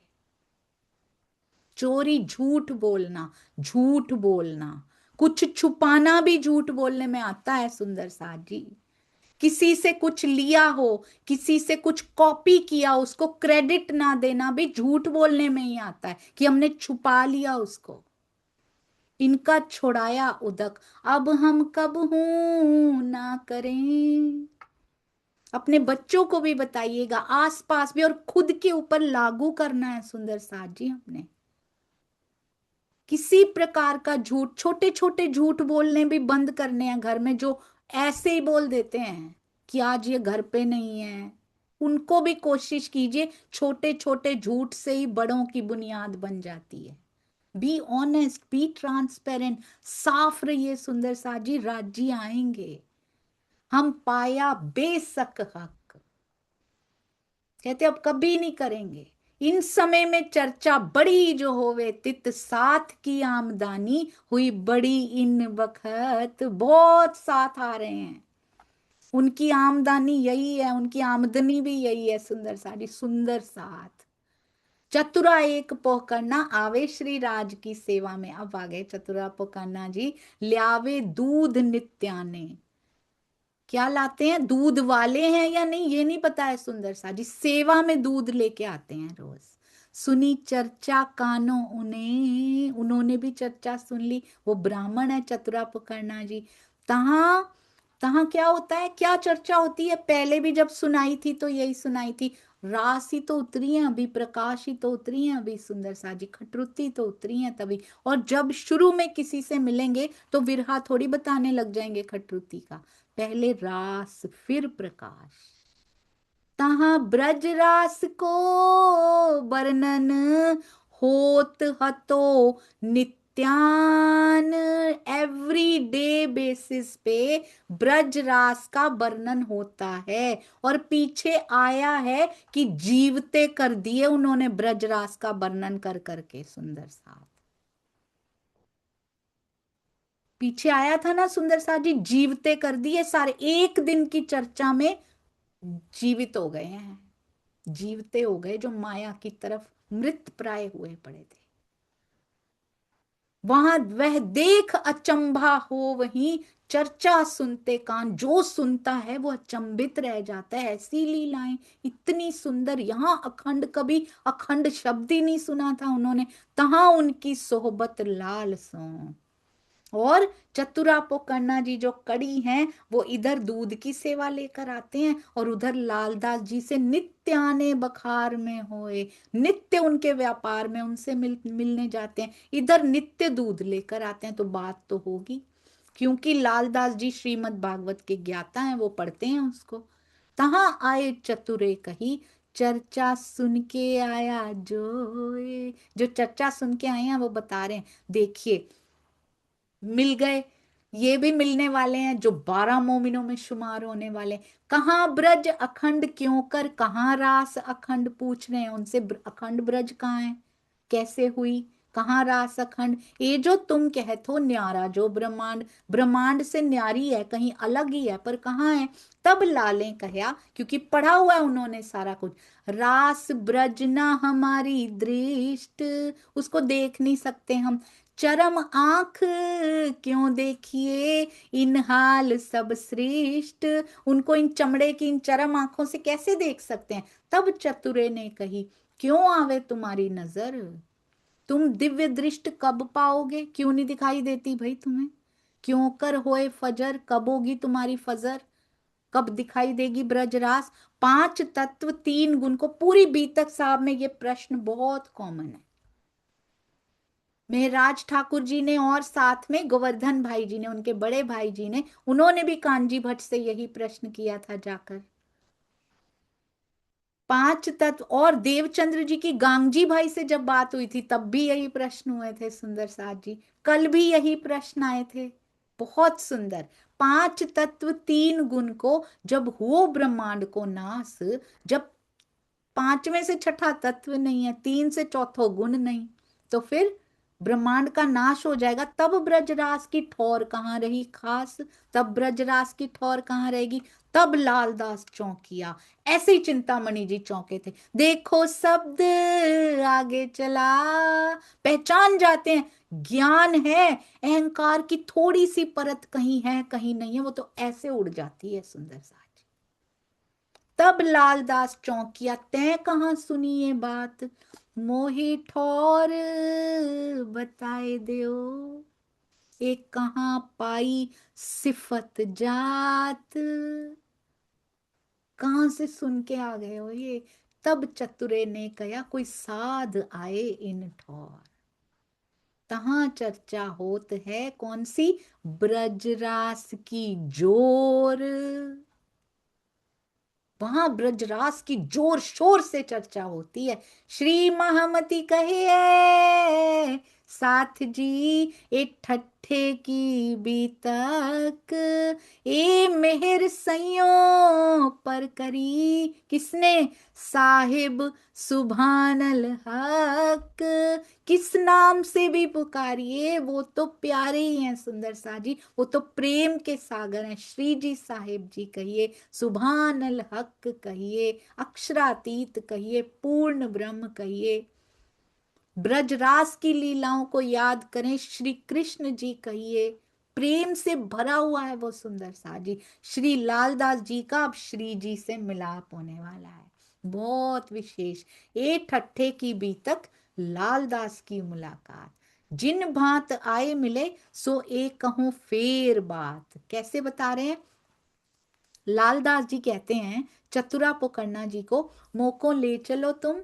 चोरी झूठ बोलना, झूठ बोलना, कुछ छुपाना भी झूठ बोलने में आता है सुंदर सा जी। किसी से कुछ लिया हो, किसी से कुछ कॉपी किया, उसको क्रेडिट ना देना भी झूठ बोलने में ही आता है कि हमने छुपा लिया उसको। इनका छुड़ाया उदक, अब हम कब हूं ना करें। अपने बच्चों को भी बताइएगा, आसपास भी, और खुद के ऊपर लागू करना है सुंदर साथ जी। हमने किसी प्रकार का झूठ, छोटे छोटे झूठ बोलने भी बंद करने हैं घर में, जो ऐसे ही बोल देते हैं कि आज ये घर पे नहीं है। उनको भी कोशिश कीजिए, छोटे छोटे झूठ से ही बड़ों की बुनियाद बन जाती है। बी ऑनेस्ट, बी ट्रांसपेरेंट, साफ रहिए सुंदर सा जी, राज्य आएंगे। हम पाया बेशक हक, कहते अब कभी नहीं करेंगे। इन समय में चर्चा बड़ी जो होवे तित, साथ की आमदनी हुई बड़ी इन वक्त। बहुत साथ आ रहे हैं, उनकी आमदनी यही है, उनकी आमदनी भी यही है सुंदर सारी, सुंदर साथ। चतुरा एक पोकरना आवे श्री राज की सेवा में। अब आ गए चतुरा पोकरना जी, ल्यावे दूध नित्याने। क्या लाते हैं? दूध वाले हैं या नहीं ये नहीं पता है सुंदर सा जी, सेवा में दूध लेके आते हैं रोज। सुनी चर्चा कानों उन्हें, उन्होंने भी चर्चा सुन ली, वो ब्राह्मण है चतुरा पोकरना जी। तहा तहा क्या होता है, क्या चर्चा होती है? पहले भी जब सुनाई थी तो यही सुनाई थी, रास ही तो उतरी है अभी, प्रकाश ही तो उतरी है अभी सुंदर सा जी, खटरुती तो उतरी है तभी। और जब शुरू में किसी से मिलेंगे तो विरहा थोड़ी बताने लग जाएंगे खटरुती का, पहले रास फिर प्रकाश। तहाँ ब्रज रास को वर्णन होत हतो नित्यान, एवरी डे बेसिस पे ब्रज रास का वर्णन होता है। और पीछे आया है कि जीवते कर दिए उन्होंने ब्रज रास का वर्णन कर करके सुंदर सा। पीछे आया था ना सुंदर सा जी, जीवते कर दिए सारे, एक दिन की चर्चा में जीवित हो गए हैं, जीवते हो गए, जो माया की तरफ मृत प्राय हुए पड़े थे। वहां वह देख अचंभा हो, वहीं चर्चा सुनते कान, जो सुनता है वो अचंभित रह जाता है। ऐसी लीलाएं इतनी सुंदर, यहाँ अखंड, कभी अखंड शब्द ही नहीं सुना था उन्होंने, तहां उनकी सोहबत लाल सो। और चतुरा पोकन्ना जी जो कड़ी हैं, वो इधर दूध की सेवा लेकर आते हैं और उधर लालदास जी से नित्य आने बखार में होए, नित्य उनके व्यापार में उनसे मिलने जाते हैं, इधर नित्य दूध लेकर आते हैं। तो बात तो होगी, क्योंकि लालदास जी श्रीमद् भागवत के ज्ञाता हैं, वो पढ़ते हैं उसको। तहां आए चतुरे कही, चर्चा सुन के आया जो चर्चा सुन के आए हैं वो बता रहे हैं, देखिए मिल गए, ये भी मिलने वाले हैं जो 12 मोमिनों में शुमार होने वाले। कहाँ ब्रज अखंड क्यों कर, कहाँ रास अखंड पूछ रहे हैं उनसे, अखंड ब्रज कहाँ है, कैसे हुई, कहाँ रास अखंड। ये जो तुम कहते हो न्यारा जो ब्रह्मांड, ब्रह्मांड से न्यारी है, कहीं अलग ही है, पर कहाँ है? तब लाले कहा, क्योंकि पढ़ा हुआ है उन्होंने सारा कुछ, रास ब्रज ना हमारी दृष्ट, उसको देख नहीं सकते हम, चरम आंख क्यों देखिए, इन हाल सब श्रेष्ठ, उनको इन चमड़े की इन चरम आंखों से कैसे देख सकते हैं। तब चतुरे ने कही, क्यों आवे तुम्हारी नजर, तुम दिव्य दृष्टि कब पाओगे, क्यों नहीं दिखाई देती भाई तुम्हें, क्यों कर होए फजर, कब होगी तुम्हारी फजर, कब दिखाई देगी ब्रजरास। पांच तत्व तीन गुण को पूरी बीतक साहब में ये प्रश्न बहुत कॉमन है। मेहराज ठाकुर जी ने और साथ में गोवर्धन भाई जी ने, उनके बड़े भाई जी ने, उन्होंने भी कांजी भट्ट से यही प्रश्न किया था जाकर। पांच तत्व, और देवचंद्र जी की गांगजी भाई से जब बात हुई थी तब भी यही प्रश्न हुए थे सुंदर साथ जी, कल भी यही प्रश्न आए थे। बहुत सुंदर। पांच तत्व तीन गुण को जब हो ब्रह्मांड को नास, जब पांचवें से छठा तत्व नहीं है, तीन से चौथो गुण नहीं, तो फिर ब्रह्मांड का नाश हो जाएगा, तब ब्रजरास की ठौर कहाँ रही खास, तब ब्रजरास की ठौर कहाँ रहेगी, तब लालदास चौंकिया। ऐसे ही चिंतामणि जी चौंके थे। देखो शब्द आगे चला, पहचान जाते हैं, ज्ञान है, अहंकार की थोड़ी सी परत कहीं है कहीं नहीं है, वो तो ऐसे उड़ जाती है सुंदर सा। तब लालदास चौंकिया, तैं कहाँ सुनी ये बात, मोहे ठौर बताए दियो, एक कहाँ पाई सिफत जात, कहाँ से सुन के आ गए हो ये। तब चतुरे ने कहा, कोई साध आए इन ठौर, तहां चर्चा होत है कौन सी, ब्रजरास की जोर। वहां ब्रजरास की जोर शोर से चर्चा होती है। श्री महामती कहे साथ जी, ए ठट्ठे की बीतक, ए मेहर सैयों पर करी, किसने, साहिब सुभानल हक, किस नाम से भी पुकारिए वो तो प्यारे ही हैं सुंदर सा जी, वो तो प्रेम के सागर हैं। श्री जी साहिब जी कहिए, सुभान अल हक कहिए, अक्षरातीत कहिए, पूर्ण ब्रह्म कहिए, ब्रजरास की लीलाओं को याद करें, श्री कृष्ण जी कहिए। प्रेम से भरा हुआ है वो सुंदर सा जी। श्री लालदास जी का अब श्री जी से मिलाप होने वाला है, बहुत विशेष। ए ठट्ठे की बीतक, लालदास की मुलाकात, जिन भांत आए मिले, सो एक कहूं फेर बात। कैसे बता रहे हैं, लालदास जी कहते हैं चतुरा पुकरना जी को, मोको ले चलो तुम,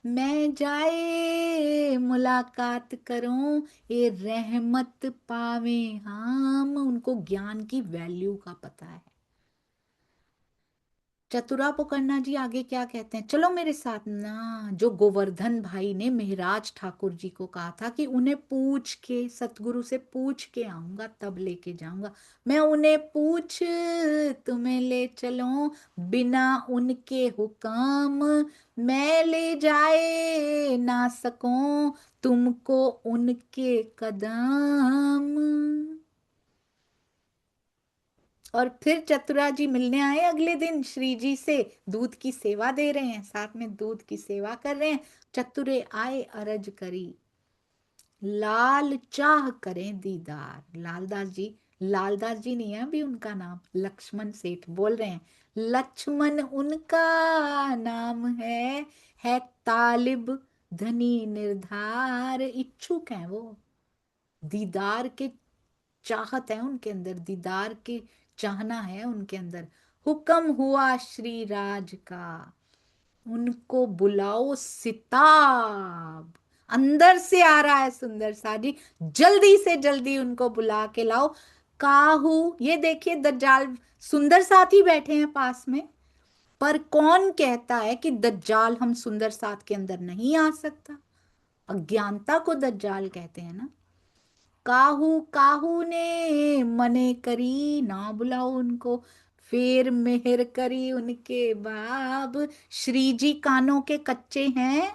मैं जाए मुलाकात करूं, ये रहमत पावे हम। उनको ज्ञान की वैल्यू का पता है। चतुरा पुकरना जी आगे क्या कहते हैं, चलो मेरे साथ ना। जो गोवर्धन भाई ने मेहराज ठाकुर जी को कहा था कि उन्हें पूछ के, सतगुरु से पूछ के आऊंगा तब लेके जाऊंगा, मैं उन्हें पूछ तुम्हें ले चलूं, बिना उनके हुक्म मैं ले जाए ना सकूं तुमको उनके कदम। और फिर चतुरा जी मिलने आए अगले दिन श्री जी से, दूध की सेवा दे रहे हैं, साथ में दूध की सेवा कर रहे हैं। चतुरे आए अरज करी, लाल चाह करें दीदार। लालदास जी नहीं है अभी उनका नाम, लक्ष्मण सेठ बोल रहे हैं, लक्ष्मण उनका नाम है तालिब धनी निर्धार, इच्छुक हैं वो, दीदार के चाहत है उनके अंदर, दीदार की चाहना है उनके अंदर। हुक्म हुआ श्री राज का, उनको बुलाओ सिताब। अंदर से आ रहा है सुंदर सा जी, जल्दी से जल्दी उनको बुला के लाओ। काहू, ये देखिए दज्जाल सुंदर साथ ही बैठे हैं पास में, पर कौन कहता है कि दज्जाल हम सुंदर साथ के अंदर नहीं आ सकता। अज्ञानता को दज्जाल कहते हैं ना। काहू काहू ने मने करी, ना बुलाओ उनको, फिर मेहर करी उनके बाब। श्री जी कानों के कच्चे हैं,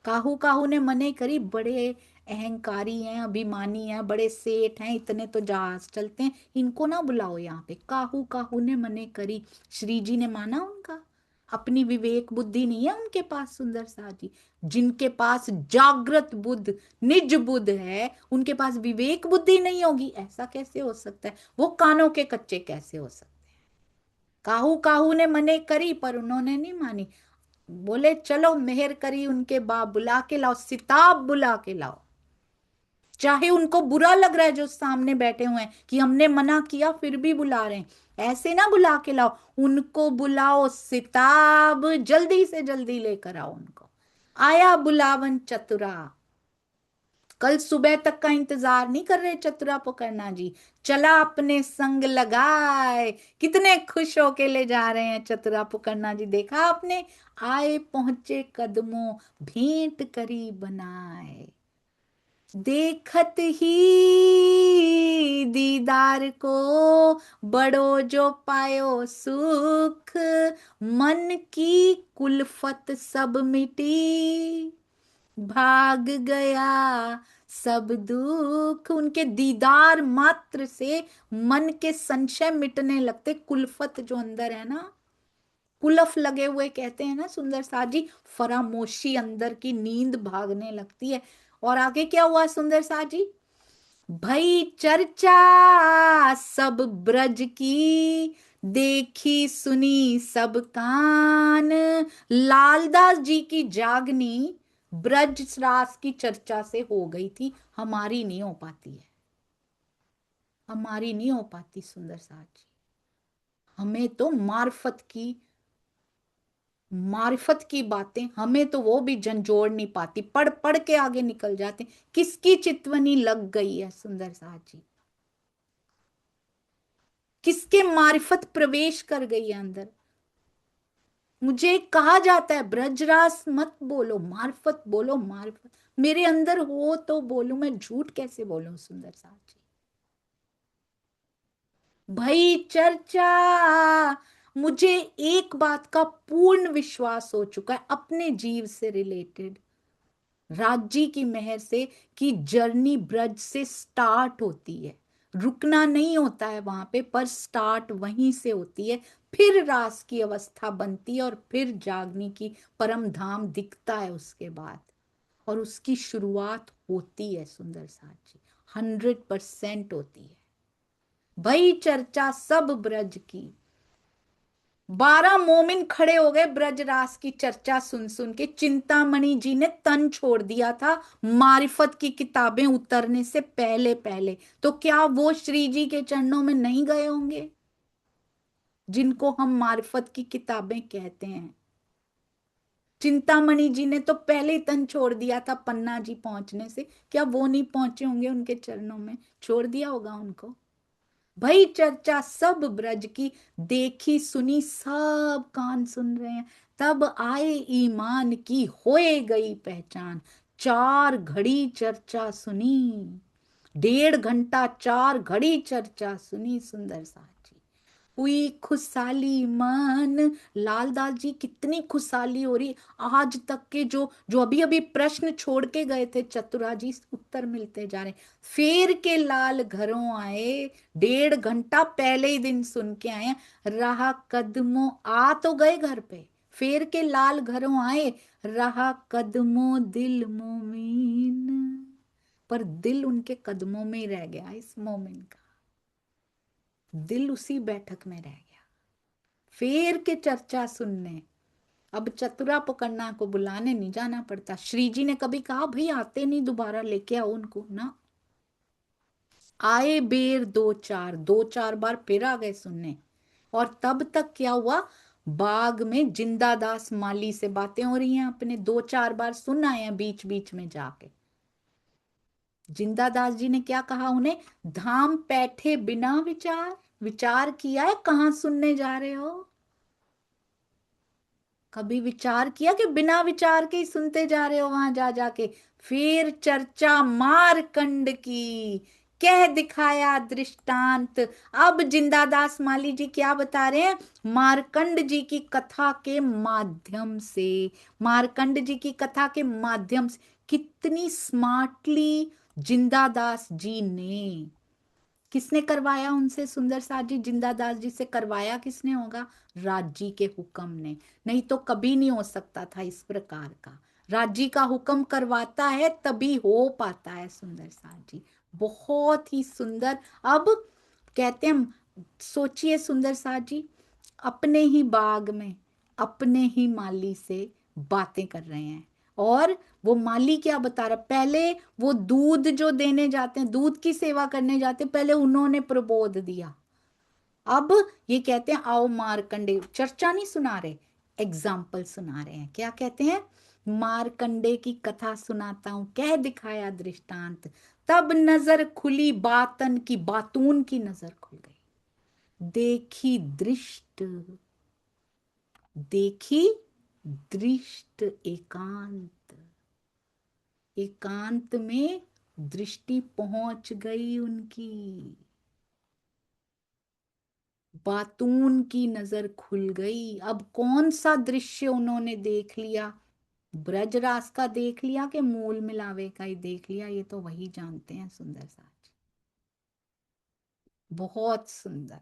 काहू काहू ने मने करी, बड़े अहंकारी हैं, अभिमानी हैं, बड़े सेठ हैं, इतने तो जहाज चलते हैं, इनको ना बुलाओ यहाँ पे। काहू काहू ने मने करी, श्री जी ने माना उनका, अपनी विवेक बुद्धि नहीं है उनके पास सुंदर सा जी। जिनके पास जागृत बुद्ध, निज बुद्ध है, उनके पास विवेक बुद्धि नहीं होगी, ऐसा कैसे हो सकता है, वो कानों के कच्चे कैसे हो सकते हैं। काहू काहू ने मने करी पर उन्होंने नहीं मानी, बोले चलो मेहर करी उनके बाप, बुला के लाओ, सिताब बुला के लाओ। चाहे उनको बुरा लग रहा है जो सामने बैठे हुए हैं कि हमने मना किया फिर भी बुला रहे हैं, ऐसे ना बुला के लाओ, उनको बुलाओ सिताब, जल्दी से जल्दी लेकर आओ उनको। आया बुलावन चतुरा, कल सुबह तक का इंतजार नहीं कर रहे चतुरा पुकरना जी, चला अपने संग लगाए। कितने खुश होके ले जा रहे हैं चतुरा पुकरना जी, देखा आपने, आए पहुंचे कदमों भेंट करी बनाए। देखत ही दीदार को बड़ो जो पायो सुख, मन की कुलफत सब मिटी, भाग गया सब दुख। उनके दीदार मात्र से मन के संशय मिटने लगते, कुलफत जो अंदर है ना, कुलफ लगे हुए कहते हैं ना सुंदर साथ जी, फरामोशी, अंदर की नींद भागने लगती है। और आगे क्या हुआ सुंदर साथ जी, भई चर्चा सब ब्रज की, देखी सुनी सब कान। लालदास जी की जागनी ब्रज रास की चर्चा से हो गई थी, हमारी नहीं हो पाती है, हमारी नहीं हो पाती सुंदर साथ जी। हमें तो मार्फत की बातें, हमें तो वो भी झंझोड़ नहीं पाती, पढ़ पढ़ के आगे निकल जाते। किसकी चितवनी लग गई है सुंदर साथ जी, किसके मार्फत प्रवेश कर गई है अंदर। मुझे कहा जाता है ब्रजरास मत बोलो, मार्फत बोलो, मार्फत मेरे अंदर हो तो बोलूं, मैं झूठ कैसे बोलूं सुंदर साथ जी। भाई चर्चा, मुझे एक बात का पूर्ण विश्वास हो चुका है अपने जीव से रिलेटेड, राज्य की मेहर से, कि जर्नी ब्रज से स्टार्ट होती है, रुकना नहीं होता है वहां पे, पर स्टार्ट वहीं से होती है। फिर रास की अवस्था बनती है और फिर जागने की परम धाम दिखता है उसके बाद, और उसकी शुरुआत होती है सुंदर साथ जी, 100% होती है। भाई चर्चा सब ब्रज की, 12 मोमिन खड़े हो गए ब्रजरास की चर्चा सुन सुन के। चिंतामणि जी ने तन छोड़ दिया था मारिफत की किताबें उतरने से पहले पहले, तो क्या वो श्री जी के चरणों में नहीं गए होंगे, जिनको हम मारिफत की किताबें कहते हैं। चिंतामणि जी ने तो पहले ही तन छोड़ दिया था पन्ना जी पहुंचने से, क्या वो नहीं पहुंचे होंगे उनके चरणों में, छोड़ दिया होगा उनको। भाई चर्चा सब ब्रज की, देखी सुनी सब कान सुन रहे हैं। तब आए ईमान की होए गई पहचान, 4 घड़ी चर्चा सुनी, 1.5 घंटा 4 घड़ी चर्चा सुनी सुंदर साची। हुई खुशहाली मन, लालदास जी कितनी खुशहाली हो रही, आज तक के जो जो अभी अभी प्रश्न छोड़ के गए थे चतुरा जी, उत्तर मिलते जा रहे। फेर के लाल घरों आए, 1.5 घंटा पहले ही दिन सुन के आए, रहा कदमों, आ तो गए घर पे, फेर के लाल घरों आए, रहा कदमों दिल मोमिन, पर दिल उनके कदमों में ही रह गया, इस मोमिन का दिल उसी बैठक में रह गया। फेर के चर्चा सुनने, अब चतुरा पकड़ना को बुलाने नहीं जाना पड़ता। श्री जी ने कभी कहा भाई आते नहीं, दोबारा लेके आओ उनको ना, आए बेर 2 4 बार फिर आ गए सुनने। और तब तक क्या हुआ, बाग में जिंदादास माली से बातें हो रही हैं अपने, 2 4 बार सुन आए हैं बीच बीच में जाके। जिंदादास जी ने क्या कहा उन्हें, धाम बैठे बिना विचार, विचार किया है कहाँ सुनने जा रहे हो, कभी विचार किया कि बिना विचार के ही सुनते जा रहे हो वहां जा जाके। फिर चर्चा मारकंड की, कह दिखाया दृष्टांत। अब जिंदादास माली जी क्या बता रहे हैं, मारकंड जी की कथा के माध्यम से, मारकंड जी की कथा के माध्यम से, कितनी स्मार्टली जिंदादास जी ने, किसने करवाया उनसे सुंदर साथ जी, जिंदादास जी से करवाया किसने होगा, राजी के हुक्म ने, नहीं तो कभी नहीं हो सकता था इस प्रकार का। राजी का हुक्म करवाता है तभी हो पाता है सुंदर साथ जी, बहुत ही सुंदर। अब कहते हैं, सोचिए सुंदर साथ जी, अपने ही बाग में अपने ही माली से बातें कर रहे हैं, और वो माली क्या बता रहा, पहले वो दूध जो देने जाते हैं, दूध की सेवा करने जाते हैं, पहले उन्होंने प्रबोध दिया। अब ये कहते हैं आओ मारकंडे, चर्चा नहीं सुना रहे, एग्जाम्पल सुना रहे हैं। क्या कहते हैं, मारकंडे की कथा सुनाता हूं, कह दिखाया दृष्टांत। तब नजर खुली बातन की, बातून की नजर खुल गई। देखी दृष्ट, देखी दृष्ट एकांत, एकांत में दृष्टि पहुंच गई उनकी। बातून की नजर खुल गई। अब कौन सा दृश्य उन्होंने देख लिया? ब्रजरास का देख लिया कि मूल मिलावे का ही देख लिया? ये तो वही जानते हैं सुंदर साज। बहुत सुंदर।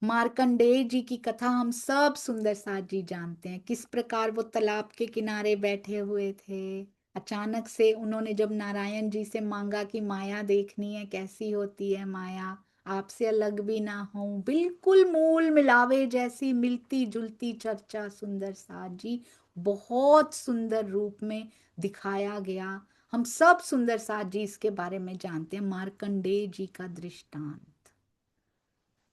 मार्कंडेय जी की कथा हम सब सुंदर साज जी जानते हैं। किस प्रकार वो तालाब के किनारे बैठे हुए थे, अचानक से उन्होंने जब नारायण जी से मांगा कि माया देखनी है, कैसी होती है माया, आपसे अलग भी ना हो, बिल्कुल मूल मिलावे जैसी मिलती जुलती चर्चा सुंदर साज जी बहुत सुंदर रूप में दिखाया गया। हम सब सुंदर साज जी इसके बारे में जानते हैं, मार्कंडेय जी का दृष्टांत।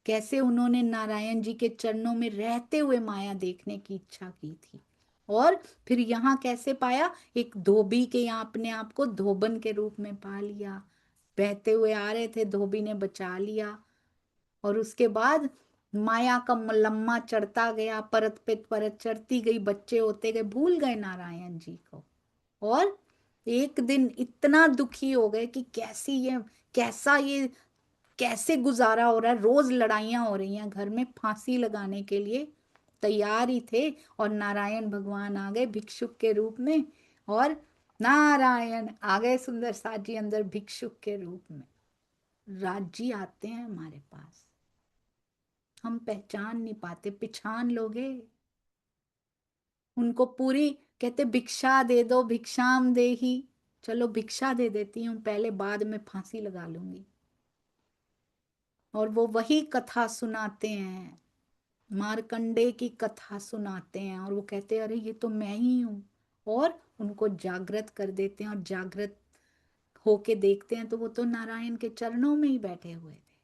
कैसे उन्होंने नारायण जी के चरणों में रहते हुए माया देखने की इच्छा की थी, और फिर यहाँ कैसे पाया? एक धोबी के यहाँ अपने आप को धोबन के रूप में पा लिया। बहते हुए आ रहे थे, धोबी ने बचा लिया, और उसके बाद माया का लम्मा चढ़ता गया, परत पे परत चढ़ती गई, बच्चे होते गए, भूल गए नारायण जी को। और एक दिन इतना दुखी हो गए कि कैसा ये कैसे गुजारा हो रहा है, रोज लड़ाइयां हो रही हैं घर में, फांसी लगाने के लिए तैयार ही थे। और नारायण भगवान आ गए भिक्षुक के रूप में, और नारायण आ गए सुंदर साथ जी अंदर भिक्षुक के रूप में। राजी आते हैं हमारे पास, हम पहचान नहीं पाते, पिछान लोगे उनको पूरी। कहते भिक्षा दे दो, भिक्षाम दे ही, चलो भिक्षा दे देती हूँ पहले, बाद में फांसी लगा लूंगी। और वो वही कथा सुनाते हैं, मार्कंडे की कथा सुनाते हैं, और वो कहते हैं अरे ये तो मैं ही हूं, और उनको जागृत कर देते हैं। और जागृत होके देखते हैं तो वो तो नारायण के चरणों में ही बैठे हुए थे।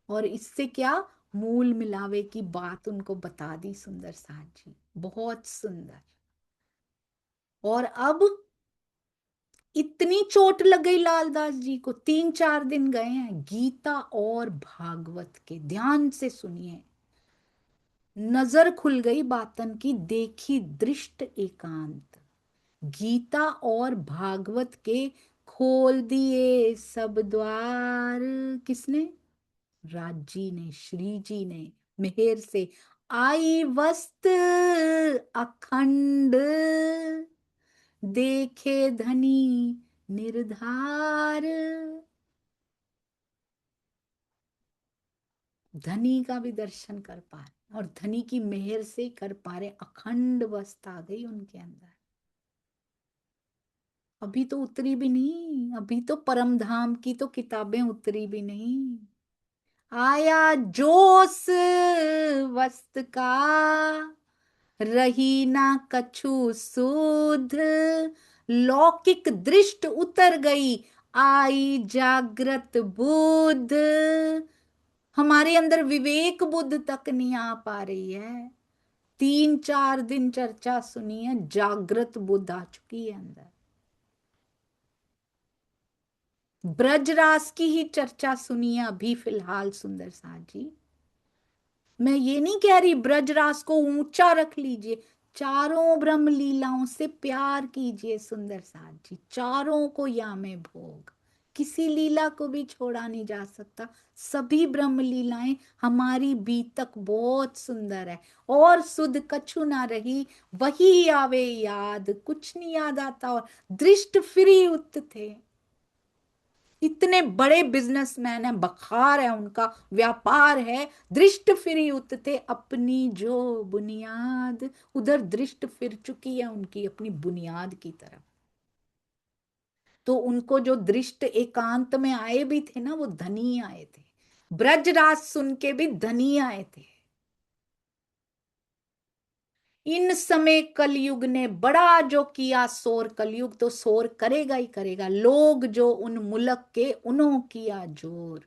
और इससे क्या, मूल मिलावे की बात उनको बता दी सुंदर साथ जी, बहुत सुंदर। और अब इतनी चोट लग गई लालदास जी को, 3-4 दिन गए हैं गीता और भागवत के, ध्यान से सुनिए, नजर खुल गई बातन की, देखी दृष्ट एकांत, गीता और भागवत के खोल दिए सब द्वार। किसने? राजी ने, श्री जी ने मेहर से। आई वस्त अखंड, देखे धनी निर्धार। धनी का भी दर्शन कर पा रहे, और धनी की मेहर से कर पा रहे, अखंड वस्त आ गई उनके अंदर। अभी तो उतरी भी नहीं, अभी तो परम धाम की तो किताबें उतरी भी नहीं। आया जोश वस्त का, रही ना कछु सुध, लौकिक दृष्ट उतर गई, आई जागृत बुद्ध। हमारे अंदर विवेक बुद्ध तक नहीं आ पा रही है। 3-4 दिन चर्चा सुनी है, जागृत बुद्ध आ चुकी है अंदर। ब्रजरास की ही चर्चा सुनी है अभी फिलहाल सुंदर साथ जी। मैं ये नहीं कह रही ब्रजरास को ऊंचा रख लीजिए, चारों ब्रह्म लीलाओं से प्यार कीजिए सुंदर साथ जी, चारों को यामे भोग, किसी लीला को भी छोड़ा नहीं जा सकता। सभी ब्रह्म लीलाएं हमारी बीतक बहुत सुंदर है, और सुध कछु ना रही, वही आवे याद, कुछ नहीं याद आता। और दृष्ट फिरी उत थे, इतने बड़े बिजनेसमैन है, बखार है उनका, व्यापार है, दृष्ट फिरी उत थे, अपनी जो बुनियाद, उधर दृष्ट फिर चुकी है उनकी अपनी बुनियाद की तरफ। तो उनको जो दृष्ट एकांत में आए भी थे ना, वो धनी आए थे, ब्रजराज सुन के भी धनी आए थे। इन समय कलयुग ने बड़ा जो किया शोर, कलयुग तो शोर करेगा ही करेगा, लोग जो उन मुलक के उन्हों किया जोर।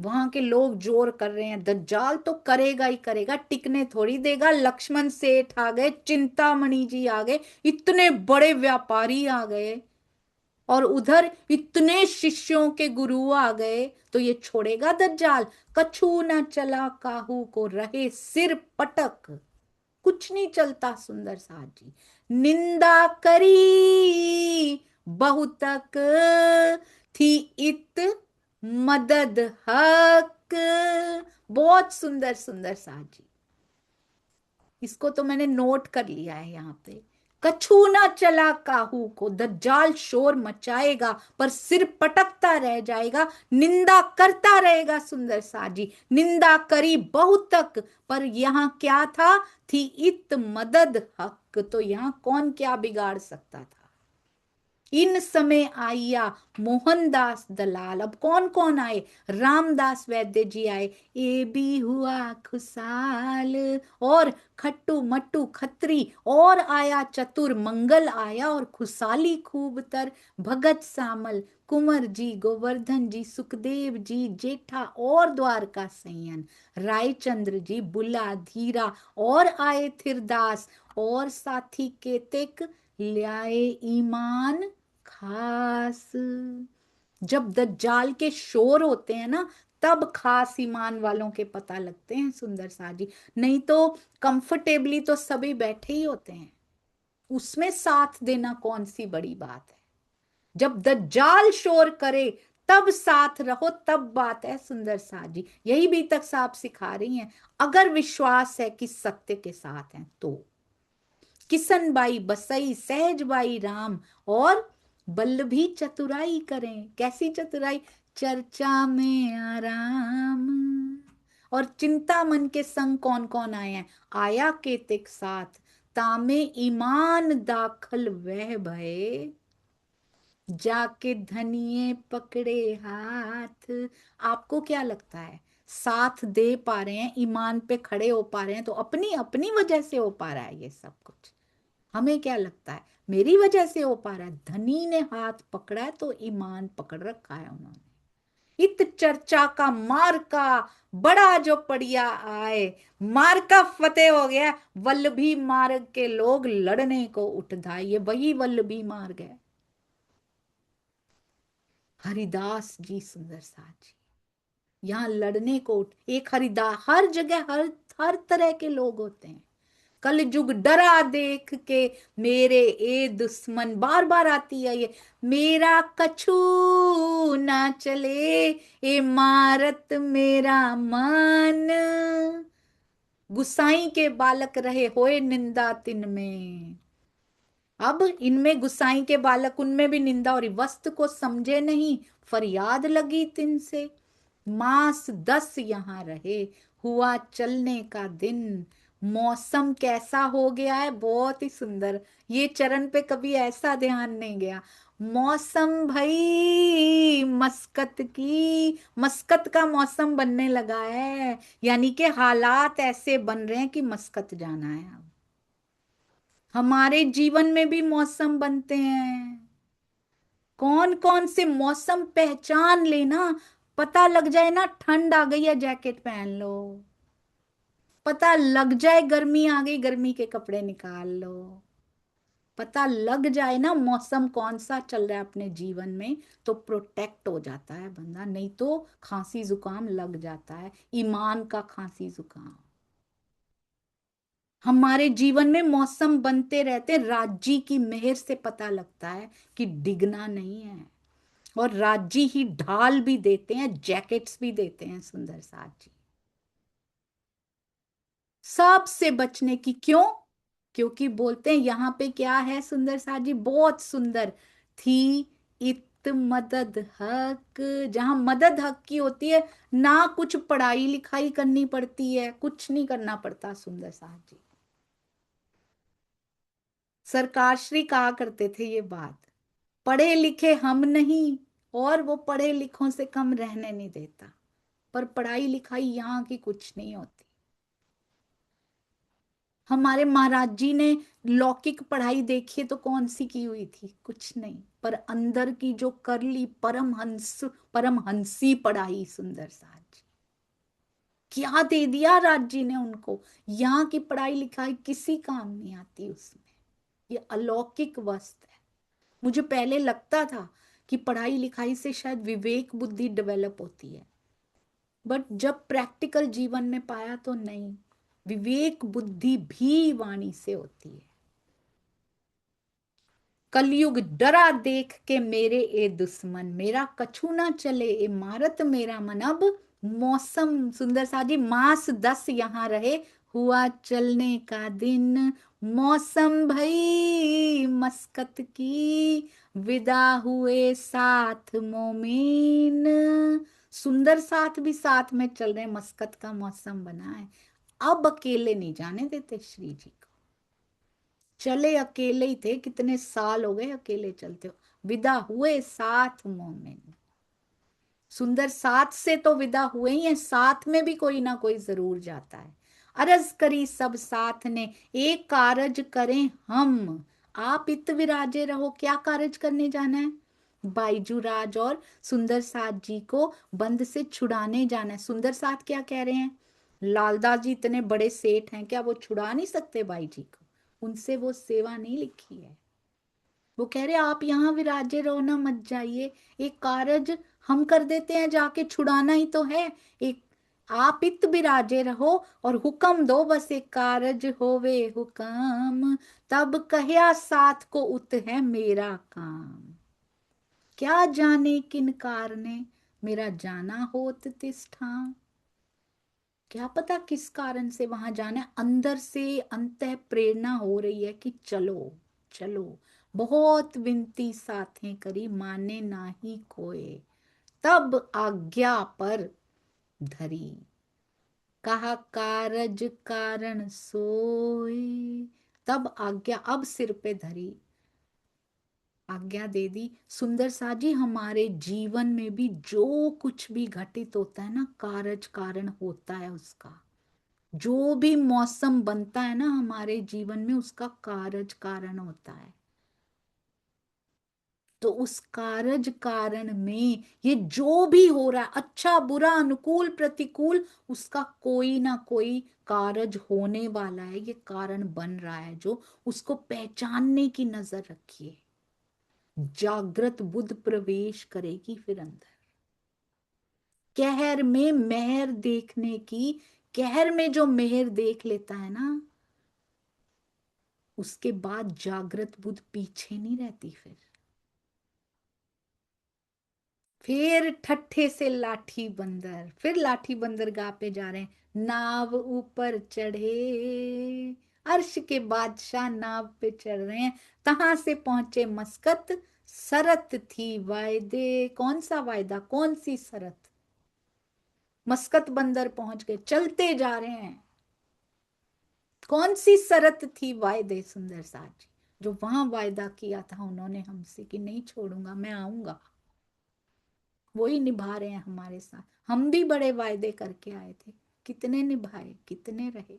वहां के लोग जोर कर रहे हैं, दज्जाल तो करेगा ही करेगा, टिकने थोड़ी देगा। लक्ष्मण सेठ आ गए, चिंतामणि जी आ गए, इतने बड़े व्यापारी आ गए, और उधर इतने शिष्यों के गुरु आ गए, तो ये छोड़ेगा दज्जाल? कछु न चला काहू को रहे सिर पटक। कुछ नहीं चलता सुंदर साथ जी। निंदा करी बहुतक, थी इत मदद हक। बहुत सुंदर सुंदर साथ जी, इसको तो मैंने नोट कर लिया है यहाँ पे। कछू ना चला काहू को, दज्जाल शोर मचाएगा पर सिर पटकता रह जाएगा, निंदा करता रहेगा सुंदर साजी। निंदा करी बहुत तक, पर यहाँ क्या था? थी इत मदद हक, तो यहाँ कौन क्या बिगाड़ सकता था? इन समय आया मोहनदास दलाल। अब कौन कौन आए? रामदास वैद्य जी आए, ये भी हुआ खुशाल, और खट्टू मट्टू खत्री, और आया चतुर मंगल आया, और खुशाली खूब तर। भगत सामल, कुंवर जी, गोवर्धन जी, सुखदेव जी जेठा, और द्वारका सैयन, रायचंद्र जी, बुला धीरा, और आए थिरदास, और साथी केतेक ल्याए ईमान खास। जब दज्जाल के शोर होते हैं ना, तब खास ईमान वालों के पता लगते हैं सुंदर साजी। नहीं तो कंफर्टेबली तो सभी बैठे ही होते हैं, उसमें साथ देना कौन सी बड़ी बात है? जब दज्जाल शोर करे तब साथ रहो, तब बात है सुंदर साजी। यही भी तक साहब सिखा रही हैं। अगर विश्वास है कि सत्य के साथ हैं तो किशन बाई बसई, सहज बाई राम, और बल्लभी चतुराई करें। कैसी चतुराई? चर्चा में आराम। और चिंतामन के संग कौन कौन आए हैं? आया केतिक साथ, तामे ईमान दाखल वह भय, जाके धनिये पकड़े हाथ। आपको क्या लगता है? साथ दे पा रहे हैं, ईमान पे खड़े हो पा रहे हैं, तो अपनी अपनी वजह से हो पा रहा है ये सब कुछ। हमें क्या लगता है? मेरी वजह से हो पा रहा है। धनी ने हाथ पकड़ा है तो ईमान पकड़ रखा है उन्होंने। इत चर्चा का मार का बड़ा जो पड़िया आए, मार का फतेह हो गया। वल्लभी मार्ग के लोग लड़ने को उठ धाए, ये वही वल्लभी मार्ग है। हरिदास जी सुंदर साथ जी यहाँ लड़ने को उठ, एक हरिदास, हर जगह हर हर तरह के लोग होते हैं। कलयुग डरा देख के मेरे ए दुश्मन, बार बार आती है ये, मेरा कछु ना चले ए मारत मेरा मन। गुसाई के बालक रहे होए निंदा तिन में। अब इनमें गुसाई के बालक, उनमें भी निंदा, और वस्त को समझे नहीं, फरियाद लगी तिन से। मास 10 यहाँ रहे, हुआ चलने का दिन। मौसम कैसा हो गया है? बहुत ही सुंदर। ये चरण पे कभी ऐसा ध्यान नहीं गया। मौसम भाई मस्कत की, मस्कत का मौसम बनने लगा है, यानी कि हालात ऐसे बन रहे हैं कि मस्कत जाना है। अब हमारे जीवन में भी मौसम बनते हैं। कौन कौन से मौसम पहचान लेना, पता लग जाए ना, ठंड आ गई है जैकेट पहन लो, पता लग जाए गर्मी आ गई गर्मी के कपड़े निकाल लो, पता लग जाए ना मौसम कौन सा चल रहा है अपने जीवन में, तो प्रोटेक्ट हो जाता है बंदा। नहीं तो खांसी जुकाम लग जाता है, ईमान का खांसी जुकाम। हमारे जीवन में मौसम बनते रहते, राज्य की मेहर से पता लगता है कि डिगना नहीं है। और राज्य ही ढाल भी देते हैं, जैकेट्स भी देते हैं सुंदर साथ जी, सबसे बचने की। क्यों? क्योंकि बोलते हैं यहाँ पे क्या है सुंदर साथ जी, बहुत सुंदर। थी इत मदद हक, जहां मदद हक की होती है ना, कुछ पढ़ाई लिखाई करनी पड़ती है, कुछ नहीं करना पड़ता सुंदर साथ जी। सरकार श्री कहा करते थे ये बात, पढ़े लिखे हम नहीं, और वो पढ़े लिखों से कम रहने नहीं देता। पर पढ़ाई लिखाई यहाँ की कुछ नहीं होती। हमारे महाराज जी ने लौकिक पढ़ाई देखी तो कौन सी की हुई थी? कुछ नहीं, पर अंदर की जो कर ली परमहंसी पढ़ाई सुंदर साज जी, क्या दे दिया राज जी ने उनको। यहाँ की पढ़ाई लिखाई किसी काम नहीं आती उसमें, ये अलौकिक वस्तु है। मुझे पहले लगता था कि पढ़ाई लिखाई से शायद विवेक बुद्धि डेवलप होती है, बट जब प्रैक्टिकल जीवन में पाया तो नहीं, विवेक बुद्धि भी वाणी से होती है। कलयुग डरा देख के मेरे ए दुश्मन, मेरा कछु ना चले ए मारत मेरा मन। अब मौसम सुंदर सा जी, मास 10 यहाँ रहे, हुआ चलने का दिन। मौसम भई मस्कत की, विदा हुए साथ मोमीन। सुंदर साथ भी साथ में चल रहे, मस्कत का मौसम बना है। अब अकेले नहीं जाने देते श्री जी को। चले अकेले ही थे, कितने साल हो गए अकेले चलते हो। विदा हुए साथ मोमिन, सुंदर साथ से तो विदा हुए ही हैं, साथ में भी कोई ना कोई जरूर जाता है। अरज करी सब साथ ने, एक कारज करें हम। आप इत विराजे रहो, क्या कारज करने जाना है? बाईजू राज और सुंदर साथ जी को बंद से छुड़ाने जाना है। सुंदर साथ क्या कह रहे हैं? लालदास जी इतने बड़े सेठ हैं, क्या वो छुड़ा नहीं सकते बाई जी को? उनसे वो सेवा नहीं लिखी है। वो कह रहे आप यहाँ विराजे रहो ना, मत जाइए, एक कारज हम कर देते हैं, जाके छुड़ाना ही तो है। एक आप इत विराजे रहो और हुक्म दो, बस एक कारज होवे हुक्म, तब कहया साथ को उत है मेरा काम। क्या जाने किन कारणे मेरा जाना होत तिस ठाम। क्या पता किस कारण से वहां जाना है, अंदर से अंतः प्रेरणा हो रही है कि चलो चलो। बहुत विनती साथें करी, माने नाही कोय, तब आज्ञा पर धरी। कहा कारज कारण सोए, तब आज्ञा, अब सिर पे धरी, आज्ञा दे दी। सुंदर सा जी, हमारे जीवन में भी जो कुछ भी घटित होता है ना, कारज कारण होता है उसका। जो भी मौसम बनता है ना हमारे जीवन में, उसका कारज कारण होता है। तो उस कारज कारण में ये जो भी हो रहा है, अच्छा बुरा अनुकूल प्रतिकूल, उसका कोई ना कोई कारज होने वाला है, ये कारण बन रहा है। जो उसको पहचानने की नजर रखिए, जागृत बुद्ध प्रवेश करेगी फिर अंदर। कहर में मेहर देखने की, कहर में जो मेहर देख लेता है ना, उसके बाद जागृत बुद्ध पीछे नहीं रहती। फिर ठट्ठे से लाठी बंदर, फिर लाठी बंदर गा पे जा रहे हैं। नाव ऊपर चढ़े, अर्श के बादशाह नाव पे चढ़ रहे हैं। कहां से पहुंचे मस्कत, शरत थी वायदे। कौन सा वायदा, कौन सी शरत? मस्कत बंदर पहुंच गए, चलते जा रहे हैं। कौन सी शरत थी वायदे सुंदर साथ जी, जो वहां वायदा किया था उन्होंने हमसे कि नहीं छोड़ूंगा, मैं आऊंगा, वही निभा रहे हैं हमारे साथ। हम भी बड़े वायदे करके आए थे, कितने निभाए, कितने रहे।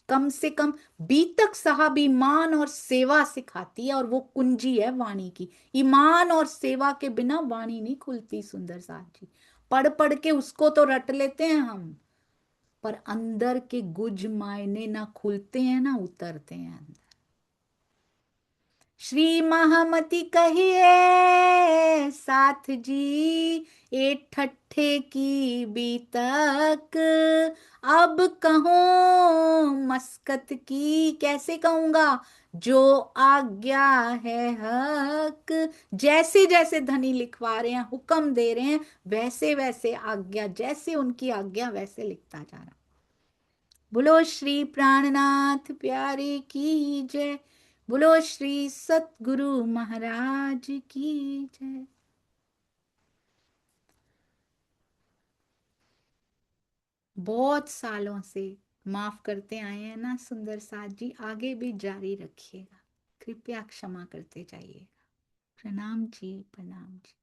कम से कम बीतक साहब ईमान और सेवा सिखाती है, और वो कुंजी है वाणी की। ईमान और सेवा के बिना वाणी नहीं खुलती सुंदर साथ जी। पढ़ पढ़ के उसको तो रट लेते हैं हम, पर अंदर के गुज मायने ना खुलते हैं ना उतरते हैं अंदर। श्री महामती कहिए साथ जी, ए ठट्ठे की बीतक, अब कहूं मस्कत की। कैसे कहूंगा? जो आज्ञा है हक। जैसे जैसे धनी लिखवा रहे हैं, हुक्म दे रहे हैं, वैसे वैसे आज्ञा, जैसे उनकी आज्ञा वैसे लिखता जा रहा। बोलो श्री प्राणनाथ प्यारे की जय। बोलो श्री सतगुरु महाराज की जय। बहुत सालों से माफ करते आए हैं ना सुंदर साथ जी, आगे भी जारी रखिएगा, कृपया क्षमा करते जाइएगा। प्रणाम जी, प्रणाम जी।